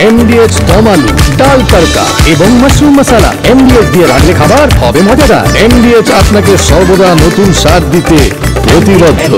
এমডিএচ দম আলু, ডাল তড়কা এবং মাশরুম মশলা। এমডিএচ দিয়ে রান্না খাবার হবে মজাদার। এমডিএচ আপনাকে সর্বদা নতুন স্বাদ দিতে প্রতিবদ্ধ।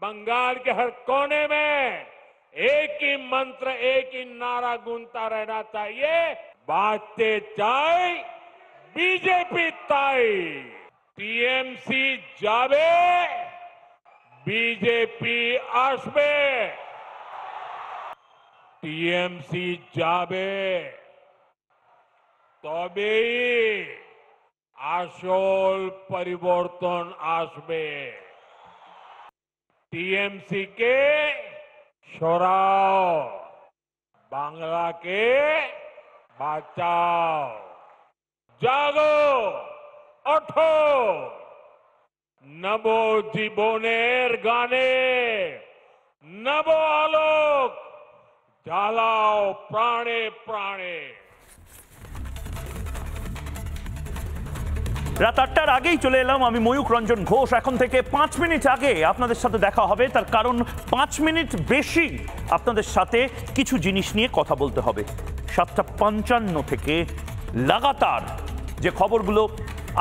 बंगाल के हर कोने में एक ही मंत्र, एक ही नारा गूंजता रहना चाहिए, बाजते चाय बीजेपी ताई। टीएमसी जावे, बीजेपी आसबे। टीएमसी जावे तबेई आसल परिवर्तन आसबे। टीएमसी के सराओ, बांग्ला के बचाओ। जागो, ओठो, नबो जीवनेर गाने, नबो आलोक জ্বালাও প্রাণে প্রাণে। রাত ৮টার আগেই চলে এলাম আমি ময়ূক রঞ্জন ঘোষ। এখন থেকে ৫ মিনিট আগে আপনাদের সাথে দেখা হবে, তার কারণ ৫ মিনিট বেশি আপনাদের সাথে কিছু জিনিস নিয়ে কথা বলতে হবে। ৭:৫৫ থেকে লাগাতার যে খবরগুলো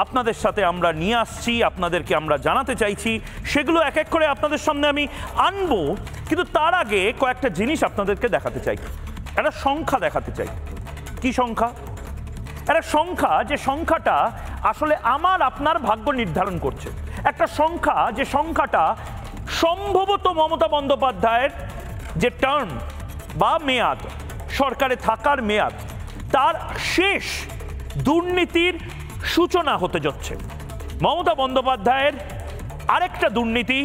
আপনাদের সাথে আমরা নিয়ে আসছি, আপনাদেরকে আমরা জানাতে চাইছি, সেগুলো এক এক করে আপনাদের সামনে আমি আনবো। কিন্তু তার আগে কয়েকটা জিনিস আপনাদেরকে দেখাতে চাই, একটা সংখ্যা দেখাতে চাই। কি সংখ্যা? একটা সংখ্যা, যে সংখ্যাটা আসলে আমার আপনার ভাগ্য নির্ধারণ করছে। একটা সংখ্যা, যে সংখ্যাটা সম্ভবত মমতা বন্দ্যোপাধ্যায়ের যে টার্ম বা মেয়াদ, সরকারে থাকার মেয়াদ, তার শেষ দুর্নীতির সূচনা হতে যাচ্ছে। মমতা বন্দ্যোপাধ্যায়ের আরেকটা দুর্নীতি,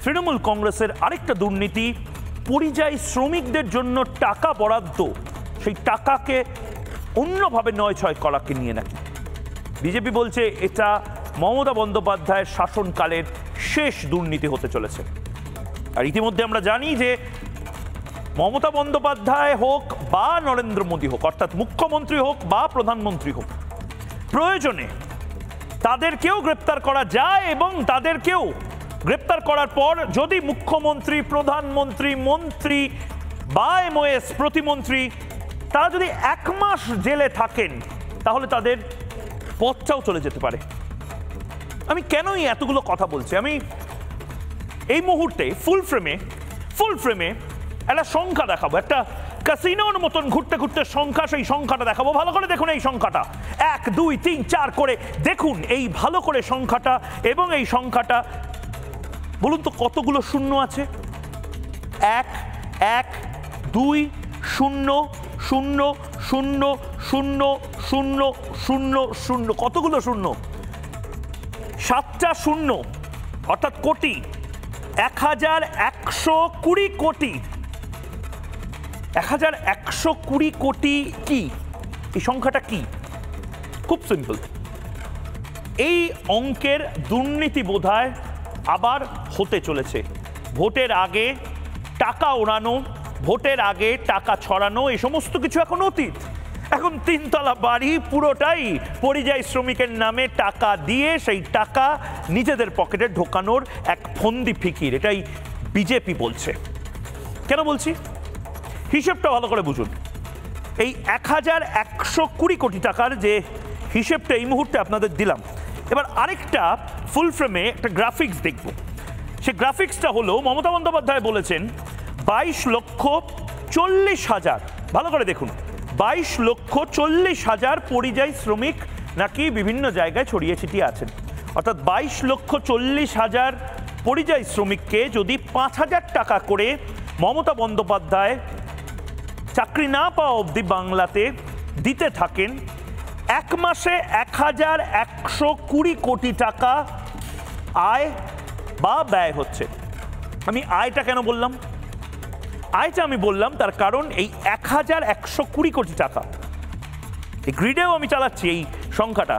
তৃণমূল কংগ্রেসের আরেকটা দুর্নীতি, পরিযায়ী শ্রমিকদের জন্য টাকা বরাদ্দ, সেই টাকাকে অন্যভাবে নয় ছয় করাকে নিয়ে নাকি বিজেপি বলছে এটা মমতা বন্দ্যোপাধ্যায়ের শাসনকালের শেষ দুর্নীতি হতে চলেছে। আর ইতিমধ্যে আমরা জানি যে মমতা বন্দ্যোপাধ্যায় হোক বা নরেন্দ্র মোদী হোক, অর্থাৎ মুখ্যমন্ত্রী হোক বা প্রধানমন্ত্রী হোক, প্রয়োজনে তাদেরকেও গ্রেপ্তার করা যায় এবং তাদেরকেও গ্রেপ্তার করার পর যদি মুখ্যমন্ত্রী, প্রধানমন্ত্রী, মন্ত্রী বা এমওএস প্রতিমন্ত্রী তারা যদি ১ মাস জেলে থাকেন, তাহলে তাদের পথটাও চলে যেতে পারে। আমি কেনই এতগুলো কথা বলছি? আমি এই মুহূর্তে ফুল ফ্রেমে একটা সংখ্যা দেখাবো, একটা ক্যাসিনোর মতন ঘুরতে ঘুরতে সংখ্যা, সেই সংখ্যাটা দেখাবো। ভালো করে দেখুন এই সংখ্যাটা, ১ ২ ৩ ৪ করে দেখুন এই ভালো করে সংখ্যাটা। এবং এই সংখ্যাটা বলুন তো কতগুলো শূন্য আছে? ১ ১ ২ ০ ০ ০ ০ ০ ০ ০ কতগুলো শূন্য? ৭টা শূন্য, অর্থাৎ কোটি। ১১২০ কোটি। ১১২০ কোটি কি? এই সংখ্যাটা কি? খুব সিম্পল। এই অঙ্কের দুর্নীতি বোধহয় আবার হতে চলেছে। ভোটের আগে টাকা ওড়ানো, ভোটের আগে টাকা ছড়ানো, এই সমস্ত কিছু এখন অতীত। এখন ৩ তলা বাড়ি পুরোটাই পরিযায়ী শ্রমিকের নামে টাকা দিয়ে সেই টাকা নিজেদের পকেটে ঢোকানোর এক ফন্দি ফিকির, এটাই বিজেপি বলছে। কেন বলছি? হিসেবটা ভালো করে বুঝুন। এই ১১২০ কোটি টাকার যে হিসেবটা এই মুহূর্তে আপনাদের দিলাম, এবার আরেকটা ফুল ফ্রেমে একটা গ্রাফিক্স দেখব। সে গ্রাফিক্সটা হলো, মমতা বন্দ্যোপাধ্যায় বলেছেন ২২,৪০,০০০, ভালো করে দেখুন, ২২,৪০,০০০ পরিযায়ী শ্রমিক নাকি বিভিন্ন জায়গায় ছড়িয়ে ছিটিয়ে আছেন। অর্থাৎ ২২,৪০,০০০ পরিযায়ী শ্রমিককে যদি ৫,০০০ টাকা করে মমতা বন্দ্যোপাধ্যায় চাকরি না পাওয়া অবধি বাংলাতে দিতে থাকেন, ১ মাসে ১,১২০ কোটি টাকা আয় বা ব্যয় হচ্ছে। আমি আয়টা কেন বললাম? আয়টা আমি বললাম তার কারণ এই 1120 কোটি টাকা, এই গ্রিডেও আমি চালাচ্ছি এই সংখ্যাটা,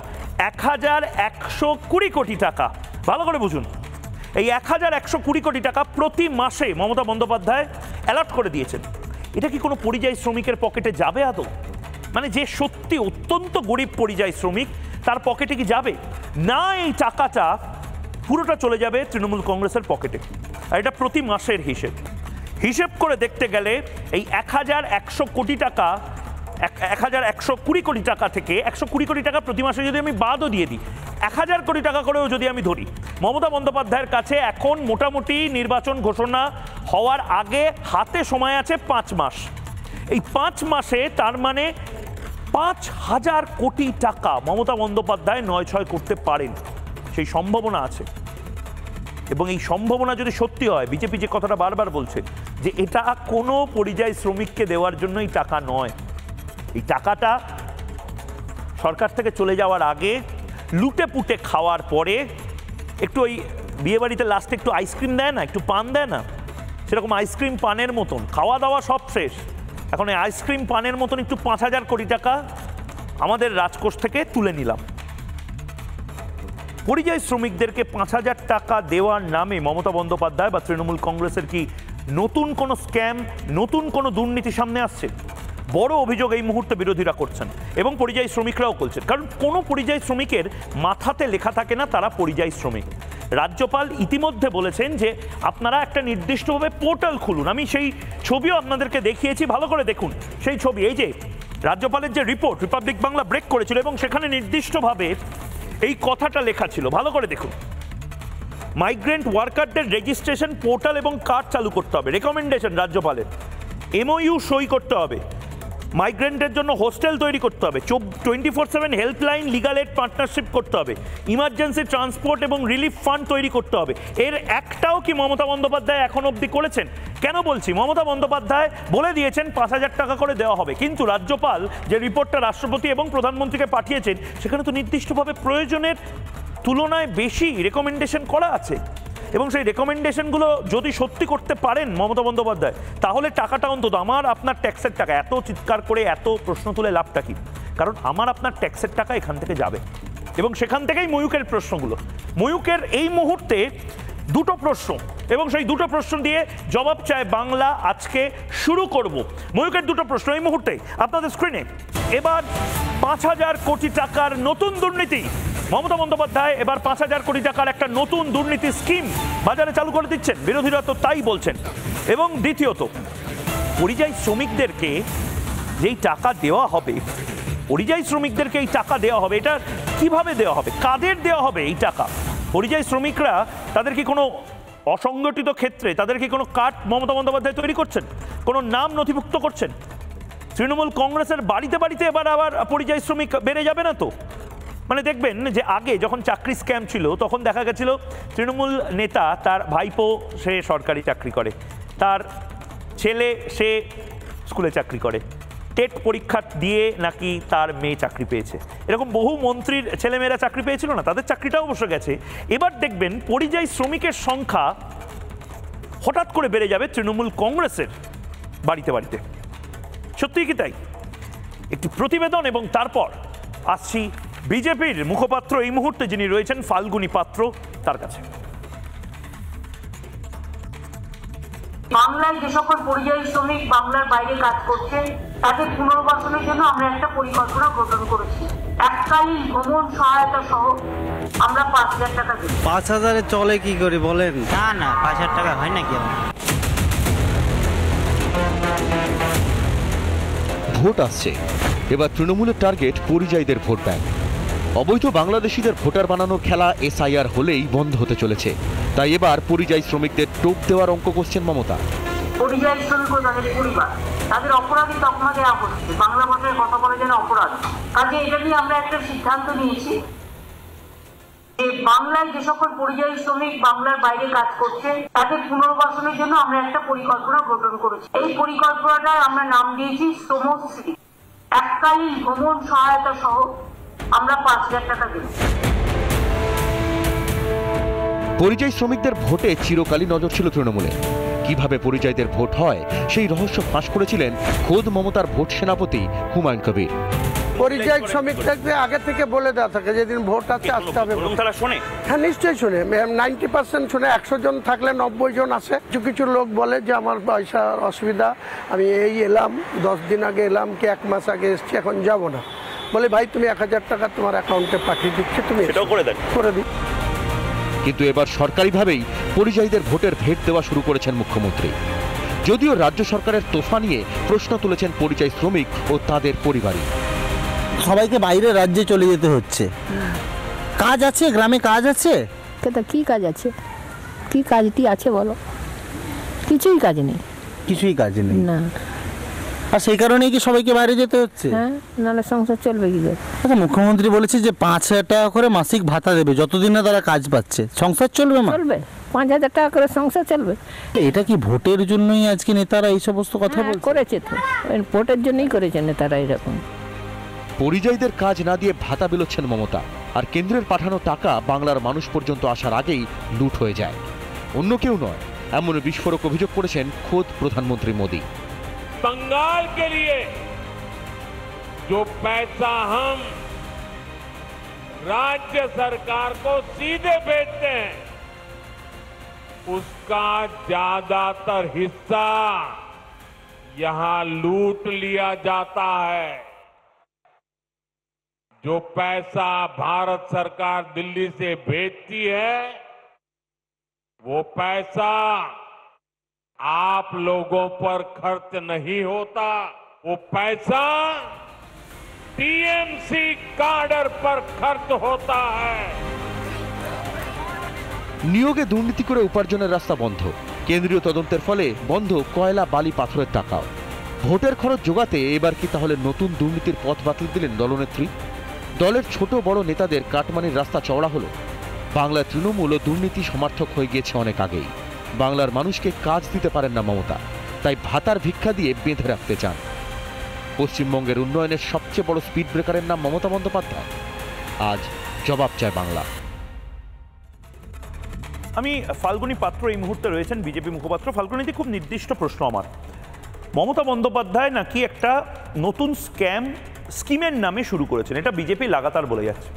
1120 কোটি টাকা। ভালো করে বুঝুন, এই 1120 কোটি টাকা প্রতি মাসে মমতা বন্দ্যোপাধ্যায় অ্যালার্ট করে দিয়েছেন। এটা কি কোনো পরিযায়ী শ্রমিকের পকেটে যাবে আদৌ? মানে যে সত্যি অত্যন্ত গরিব পরিযায়ী শ্রমিক, তার পকেটে কি যাবে? না, এই টাকাটা পুরোটা চলে যাবে তৃণমূল কংগ্রেসের পকেটে। আর এটা প্রতি মাসের হিসেব করে দেখতে গেলে এই 1120 কোটি টাকা, 1120 কোটি টাকা থেকে 120 কোটি টাকা প্রতি মাসে যদি আমি বাদও দিয়ে দিই, 1000 কোটি টাকা করেও যদি আমি ধরি, মমতা বন্দ্যোপাধ্যায়ের কাছে এখন মোটামুটি নির্বাচন ঘোষণা হওয়ার আগে হাতে সময় আছে 5 মাস। এই 5 মাসে তার মানে 5000 কোটি টাকা মমতা বন্দ্যোপাধ্যায় 9-6 করতে পারেন, সেই সম্ভাবনা আছে। এবং এই সম্ভাবনা যদি সত্যি হয়, বিজেপি যে কথাটা বারবার বলছে যে এটা কোনো পরিযায়ী শ্রমিককে দেওয়ার জন্য এই টাকা নয়, এই টাকাটা সরকার থেকে চলে যাওয়ার আগে লুটে পুটে খাওয়ার পরে একটু ওই বিয়েবাড়িতে লাস্টে একটু আইসক্রিম দেয় না, একটু পান দেয় না, সেরকম আইসক্রিম পানের মতন খাওয়া দাওয়া সব শেষ, এখন এই আইসক্রিম পানের মতন একটু 5000 কোটি টাকা আমাদের রাজকোষ থেকে তুলে নিলাম। পরিযায়ী শ্রমিকদেরকে 5000 টাকা দেওয়ার নামে মমতা বন্দ্যোপাধ্যায় বা তৃণমূল কংগ্রেসের কি নতুন কোনো স্ক্যাম, নতুন কোনো দুর্নীতি সামনে আসছে? বড় অভিযোগ এই মুহূর্তে বিরোধীরা করছেন এবং পরিযায়ী শ্রমিকরাও করছেন। কারণ কোনো পরিযায়ী শ্রমিকের মাথাতে লেখা থাকে না তারা পরিযায়ী শ্রমিক। রাজ্যপাল ইতিমধ্যে বলেছেন যে আপনারা একটা নির্দিষ্টভাবে পোর্টাল খুলুন। আমি সেই ছবিও আপনাদেরকে দেখিয়েছি, ভালো করে দেখুন সেই ছবি। এই যে রাজ্যপালের যে রিপোর্ট রিপাবলিক বাংলা ব্রেক করেছিল এবং সেখানে নির্দিষ্টভাবে এই কথাটা লেখা ছিল, ভালো করে দেখুন। মাইগ্রেন্ট ওয়ার্কারদের রেজিস্ট্রেশন পোর্টাল এবং কার্ড চালু করতে হবে, রেকমেন্ডেশন রাজ্যপালের। এমওইউ সই করতে হবে, মাইগ্রেন্টের জন্য হোস্টেল তৈরি করতে হবে, 24/7 হেল্পলাইন লিগাল এড পার্টনারশিপ করতে হবে, ইমার্জেন্সি ট্রান্সপোর্ট এবং রিলিফ ফান্ড তৈরি করতে হবে। এর একটাও কি মমতা বন্দ্যোপাধ্যায় এখন অবধি করেছেন? কেন বলছি? মমতা বন্দ্যোপাধ্যায় বলে দিয়েছেন 5000 টাকা করে দেওয়া হবে, কিন্তু রাজ্যপাল যে রিপোর্টটা রাষ্ট্রপতি এবং প্রধানমন্ত্রীকে পাঠিয়েছেন সেখানে তো নির্দিষ্টভাবে প্রয়োজনের তুলনায় বেশি রেকমেন্ডেশন করা আছে। এবং সেই রেকমেন্ডেশনগুলো যদি সত্যি করতে পারেন মমতা বন্দ্যোপাধ্যায়, তাহলে টাকাটা অন্তত আমার আপনার ট্যাক্সের টাকা, এত চিৎকার করে এত প্রশ্ন তুলে লাভটা কি? কারণ আমার আপনার ট্যাক্সের টাকা এখান থেকে যাবে এবং সেখান থেকেই ময়ূকের প্রশ্নগুলো। ময়ূকের এই মুহূর্তে দুটো প্রশ্ন এবং সেই দুটো প্রশ্ন দিয়ে জবাব চায় বাংলা আজকে শুরু করব। ময়ূকের দুটো প্রশ্ন এই মুহূর্তে আপনাদের স্ক্রিনে। এবার 5000 কোটি টাকার নতুন দুর্নীতি, মমতা বন্দ্যোপাধ্যায় এবার 5000 কোটি টাকার একটা নতুন দুর্নীতি স্কিম বাজারে চালু করে দিচ্ছেন, বিরোধীরা তো তাই বলছেন। এবং দ্বিতীয়ত, পরিযায়ী শ্রমিকদেরকে যেই টাকা দেওয়া হবে, পরিযায়ী শ্রমিকদেরকে এই টাকা দেওয়া হবে, এটা কিভাবে দেওয়া হবে, কাদের দেওয়া হবে এই টাকা? পরিযায়ী শ্রমিকরা তাদের কি কোনো অসংগঠিত ক্ষেত্রে তাদের কি কোনো কার্ড মমতা বন্দ্যোপাধ্যায় তৈরি করছেন, কোনো নাম নথিভুক্ত করছেন? তৃণমূল কংগ্রেসের বাড়িতে বাড়িতে এবার আবার পরিযায়ী শ্রমিক বেড়ে যাবে না তো? মানে দেখবেন যে আগে যখন চাকরি স্ক্যাম ছিল তখন দেখা গেছিল তৃণমূল নেতা, তার ভাইপো সে সরকারি চাকরি করে, তার ছেলে সে স্কুলে চাকরি করে, টেট পরীক্ষা দিয়ে নাকি তার মেয়ে চাকরি পেয়েছে, এরকম বহু মন্ত্রীর ছেলেমেয়েরা চাকরি পেয়েছিল না, তাদের চাকরিটাও অবশ্য গেছে। এবার দেখবেন পরিযায়ী শ্রমিকের সংখ্যা হঠাৎ করে বেড়ে যাবে তৃণমূল কংগ্রেসের বাড়িতে বাড়িতে। সত্যিই কি তাই? একটি প্রতিবেদন এবং তারপর আসছি বিজেপির মুখপাত্র এই মুহূর্তে যিনি রয়েছেন ফাল্গুনী পাত্র, তার কাছে। বাংলায় যে সকল পরিযায়ী শ্রমিক বাংলার বাইরে কাজ করছে তাদের পুনর্বাসনের জন্য আমরা একটা পরিকল্পনা গ্রহণ করেছি। এককালীন ভ্রমণ সহায়তা সহ আমরা 5000 টাকা দিই। 5000-এ চলে কি করে বলেন? না না, 5000 টাকা হয় নাকি? ভোট আসছে, এবার তৃণমূলের টার্গেট পরিযায়ীদের ভোট ব্যাংক। অবৈধ বাংলাদেশিদের ভোটার বানানোর খেলা এসআইআর হলেই বন্ধ হতে চলেছে, তাই এবার পরিযায়ী শ্রমিকদের টোপ দেওয়ার অঙ্ক করছেন মমতা। পরিযায়ী শ্রমিক ও তাদের পরিবার, তাদের অপরাধী তকমা দেওয়া হচ্ছে, বাংলা ভাষায় কথা বলে যেন অপরাধ। কাজে এটা নিয়ে আমরা একটা সিদ্ধান্ত নিয়েছি যে বাংলায় যে সকল পরিযায়ী শ্রমিক বাংলার বাইরে কাজ করছে তাদের পুনর্বাসনের জন্য আমরা একটা পরিকল্পনা গ্রহণ করেছি। এই পরিকল্পনাটার আমরা নাম দিয়েছি শ্রমশ্রী। এককালীন ভ্রমণ সহায়তা সহ আমরা 5000 টাকা দিই। পরিযায়ী শ্রমিকদের ভোটে চিরকালই নজর ছিল তৃণমূলে। কিভাবে পরিযায়ীদের ভোট হয় সেই রহস্য ফাঁস করেছিলেন খোদ মমতার ভোট সেনাপতি হুমায়ুন কবির। পরিযায়ী শ্রমিকদেরকে আগে থেকে বলে দেওয়া থাকে যেদিন ভোট আছে আসতে হবে। তারা শোনে? হ্যাঁ, নিশ্চয়ই শুনে। 90% শুনে। 100 জন থাকলে 90 জন আসে। কিছু কিছু লোক বলে যে আমার পয়সার অসুবিধা, আমি এই এলাম 10 দিন আগে এলাম কি 1 মাস আগে এসছি, এখন যাব না। বলে ভাই তুমি 1000 টাকা তোমার অ্যাকাউন্টে পাঠিয়ে দিচ্ছি, তুমি সেটাও করে দেন। করে দিই। কিন্তু এবার সরকারিভাবেই পরিযায়ীদের ভোটের ভেট দেওয়া শুরু করেছেন মুখ্যমন্ত্রী। যদিও রাজ্য সরকারের তোফা নিয়ে প্রশ্ন তুলেছেন পরিযায়ী শ্রমিক ও তাদের পরিবারই। সবাইকে বাইরে রাজ্যে চলে যেতে হচ্ছে। কাজ আছে, গ্রামে কাজ আছে? কি কাজ আছে? কি কাজটি আছে বলো? কিছুই কাজ নেই। কিছুই কাজ নেই না। আর সেই কারণেই কি সবাইকে বাইরে যেতে হচ্ছে? হ্যাঁ, নাহলে সংসার চলবে কি করে? আচ্ছা, মুখ্যমন্ত্রী বলেছে যে 5,000 টাকা করে মাসিক ভাতা দেবে যতদিন না তারা কাজ পাচ্ছে। সংসার চলবে? চলবে, 5,000 টাকা করে সংসার চলবে। এটা কি ভোটের জন্যই আজকে নেতারা এই সমস্ত কথা বলছে? করেছে তো, ভোটের জন্যই করেছে নেতারা এরকম। পরিযায়ীদের কাজ না দিয়ে ভাতা বিলোচ্ছেন মমতা, আর কেন্দ্রের পাঠানো টাকা বাংলার মানুষ পর্যন্ত আসার আগেই লুট হয়ে যায়। অন্য কেউ নয়, এমন বিস্ফোরক অভিযোগ করেছেন খোদ প্রধানমন্ত্রী মোদী। बंगाल के लिए जो पैसा हम राज्य सरकार को सीधे भेजते हैं, उसका ज्यादातर हिस्सा यहां लूट लिया जाता है। जो पैसा भारत सरकार दिल्ली से भेजती है, वो पैसा आप लोगों पर खर्च नहीं होता, वो पैसा टीएमसी काडर पर खर्च होता है। নিয়োগে দুর্নীতি করে উপার্জনের রাস্তা বন্ধ। কেন্দ্রীয় তদন্তের ফলে বন্ধ কয়লা, বালি, পাথরের টাকাও। ভোটের খরচ জোগাতে এবার কি তাহলে নতুন দুর্নীতির পথ বাতলে দিলেন দলনেত্রী? দলের ছোট বড় নেতাদের কাটমানির রাস্তা চওড়া হলো। বাংলার তৃণমূল ও দুর্নীতি সমর্থক হয়ে গিয়েছে অনেক আগেই। বাংলার মানুষকে কাজ দিতে পারেন না মমতা, তাই ভাতার ভিক্ষা দিয়ে বেঁধে রাখতে চান। পশ্চিমবঙ্গের উন্নয়নের সবচেয়ে বড় স্পিড ব্রেকারের নাম মমতা বন্দ্যোপাধ্যায়। আজ জবাব চায় বাংলা। আমি ফাল্গুনী পাত্র এই মুহূর্তে রয়েছেন, বিজেপি মুখপাত্র। ফাল্গুনীতে খুব নির্দিষ্ট প্রশ্ন আমার। মমতা বন্দ্যোপাধ্যায় নাকি একটা নতুন স্কিমের নামে শুরু করেছেন, এটা বিজেপি লাগাতার বলে যাচ্ছে,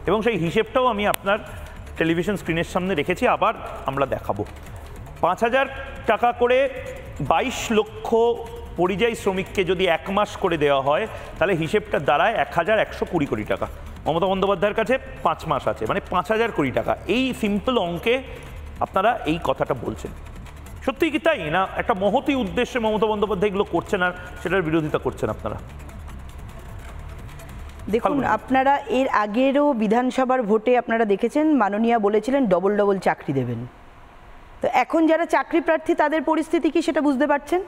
এবং সেই হিসেবটাও আমি আপনার টেলিভিশন স্ক্রিনের সামনে রেখেছি, আবার আমরা দেখাবো। 5,000 টাকা করে 22 লক্ষ পরিযায়ী শ্রমিককে যদি 1 মাস করে দেওয়া হয়, তাহলে হিসেবটা দাঁড়ায় 1,120 কোটি টাকা। মমতা বন্দ্যোপাধ্যায়ের কাছে 5 মাস আছে, মানে 5,000 কোটি টাকা। এই সিম্পল অঙ্কে আপনারা এই কথাটা বলছেন, সত্যি কি তাই না? একটা মহতি উদ্দেশ্যে মমতা বন্দ্যোপাধ্যায় এগুলো করছেন আর সেটার বিরোধিতা করছেন আপনারা? দেখুন, আপনারা এর আগেরও বিধানসভার ভোটে আপনারা দেখেছেন মাননীয়া বলেছিলেন ডবল ডবল চাকরি দেবেন। তো এখন যারা চাকরি প্রার্থী তাদের পরিস্থিতি কি সেটা বুঝতে পারছেন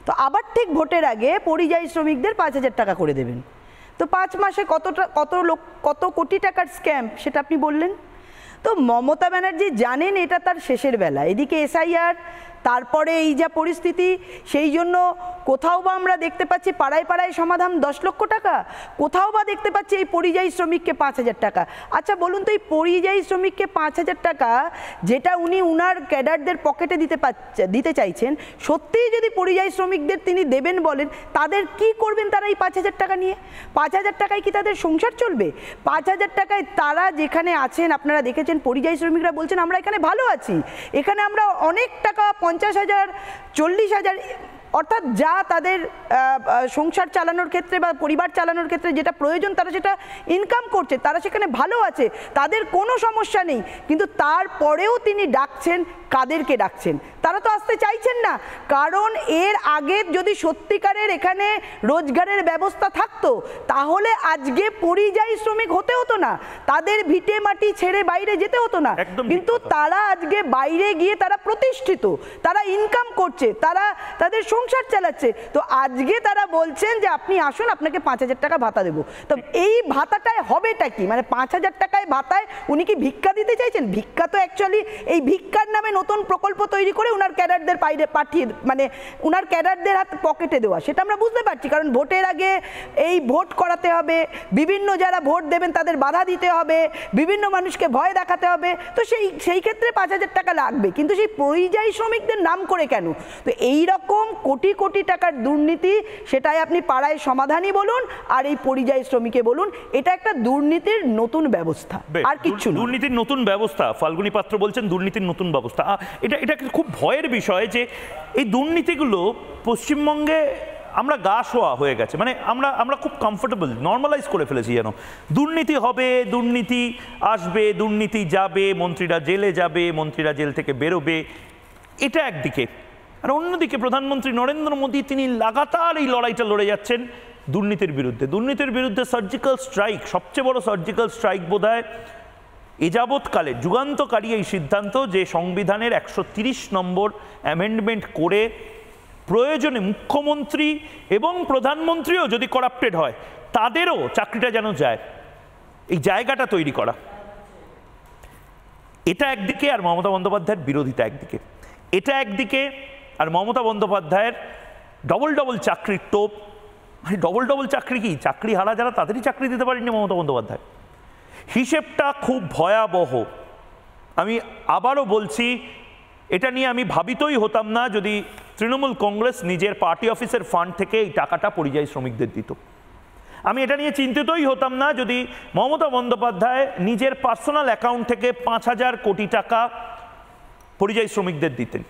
তো? আবার ঠিক ভোটের আগে পরিযায়ী শ্রমিকদের 5,000 টাকা করে দেবেন। তো 5 মাসে কত কোটি টাকার স্ক্যাম সেটা আপনি বললেন। তো মমতা ব্যানার্জি জানেন এটা তার শেষের বেলা। এদিকে এসআইআর, তারপরে এই যা পরিস্থিতি, সেই জন্য কোথাও বা আমরা দেখতে পাচ্ছি পাড়ায় পাড়ায় সমাধান 10 লক্ষ টাকা, কোথাও বা দেখতে পাচ্ছি এই পরিযায়ী শ্রমিককে 5,000 টাকা। আচ্ছা বলুন তো, এই পরিযায়ী শ্রমিককে 5,000 টাকা যেটা উনি উনার ক্যাডারদের পকেটে দিতে চাইছেন, সত্যিই যদি পরিযায়ী শ্রমিকদের তিনি দেবেন বলেন, তাদের কি করবেন তারা এই 5,000 টাকা নিয়ে? 5,000 টাকায় কি তাদের সংসার চলবে? 5,000 টাকায় তারা যেখানে আছেন, আপনারা দেখেছেন পরিযায়ী শ্রমিকরা বলছেন আমরা এখানে ভালো আছি, এখানে আমরা অনেক টাকা 50,000, 40,000, অর্থাৎ যা তাদের সংসার চালানোর ক্ষেত্রে বা পরিবার চালানোর ক্ষেত্রে যেটা প্রয়োজন তারা সেটা ইনকাম করছে, তারা সেখানে ভালো আছে, তাদের কোনো সমস্যা নেই। কিন্তু তারপরেও তিনি ডাকছেন, কাদেরকে ডাকছেন? তারা তো আসতে চাইছেন না, কারণ এর আগে যদি সত্যিকারের এখানে রোজগারের ব্যবস্থা থাকতো তাহলে আজকে পরিযায়ী শ্রমিক হতে হতো না, তাদের ভিটে মাটি ছেড়ে বাইরে যেতে হতো না। কিন্তু তারা আজকে বাইরে গিয়ে তারা প্রতিষ্ঠিত, তারা ইনকাম করছে, তারা তাদের সংসার চালাচ্ছে। তো আজকে তারা বলছেন যে আপনি আসুন, আপনাকে 5,000 টাকা ভাতা দেবো। তো এই ভাতাটায় হবেটা কি? মানে 5,000 টাকায় ভাতায় উনি কি ভিক্ষা দিতে চাইছেন? ভিক্ষা তো অ্যাকচুয়ালি এই ভিক্ষার নামে নতুন প্রকল্প তৈরি করে উনার ক্যাডারদের পাঠিয়ে, মানে উনার ক্যাডারদের হাত পকেটে দেওয়া, সেটা আমরা বুঝতে পারছি। কারণ ভোটের আগে এই ভোট করাতে হবে, বিভিন্ন যারা ভোট দেবেন তাদের বাধা দিতে হবে, বিভিন্ন মানুষকে ভয় দেখাতে হবে। তো সেই ক্ষেত্রে 5,000 টাকা লাগবে, কিন্তু সেই পরিযায়ী শ্রমিকদের নাম করে কেন? তো এই রকম কোটি কোটি টাকার দুর্নীতি, সেটাই আপনি পাড়ায় সমাধানই বলুন আর এই পরিযায়ী শ্রমিকে বলুন, এটা একটা দুর্নীতির নতুন ব্যবস্থা, আর কিচ্ছু না। দুর্নীতির নতুন ব্যবস্থা, ফাল্গুনী পাত্র বলছেন দুর্নীতির নতুন ব্যবস্থা। এটা খুব ভয়ের বিষয় যে এই দুর্নীতিগুলো পশ্চিমবঙ্গে আমরা গা শোয়া হয়ে গেছে। মানে আমরা খুব কমফোর্টেবল, নর্মালাইজ করে ফেলেছি যেন। দুর্নীতি হবে, দুর্নীতি আসবে, দুর্নীতি যাবে, মন্ত্রীরা জেলে যাবে, মন্ত্রীরা জেল থেকে বেরোবে, এটা একদিকে। আর অন্যদিকে প্রধানমন্ত্রী নরেন্দ্র মোদী তিনি লাগাতার এই লড়াইটা লড়ে যাচ্ছেন দুর্নীতির বিরুদ্ধে। দুর্নীতির বিরুদ্ধে সার্জিক্যাল স্ট্রাইক, সবচেয়ে বড় সার্জিক্যাল স্ট্রাইক বোধহয় এযাবৎকালে যুগান্তকারী এই সিদ্ধান্ত যে সংবিধানের 130 নম্বর অ্যামেন্ডমেন্ট করে প্রয়োজনে মুখ্যমন্ত্রী এবং প্রধানমন্ত্রীও যদি করাপ্টেড হয় তাদেরও চাকরিটা যেন যায়, এই জায়গাটা তৈরি করা, এটা একদিকে। আর মমতা বন্দ্যোপাধ্যায়ের বিরোধিতা একদিকে, এটা একদিকে। আর মমতা বন্দ্যোপাধ্যায়ের ডবল চাকরির টোপ। ডবল চাকরি কি? চাকরি হারা যারা তাদেরই চাকরি দিতে পারেননি মমতা বন্দ্যোপাধ্যায়। হিসেবটা খুব ভয়াবহ। আমি আবারও বলছি, এটা নিয়ে আমি ভাবিতই হতাম না যদি তৃণমূল কংগ্রেস নিজের পার্টি অফিসের ফান্ড থেকে এই টাকাটা পরিযায়ী শ্রমিকদের দিত। আমি এটা নিয়ে চিন্তিতই হতাম না যদি মমতা বন্দ্যোপাধ্যায় নিজের পার্সোনাল অ্যাকাউন্ট থেকে 5,000 কোটি টাকা পরিযায়ী শ্রমিকদের দিতেন।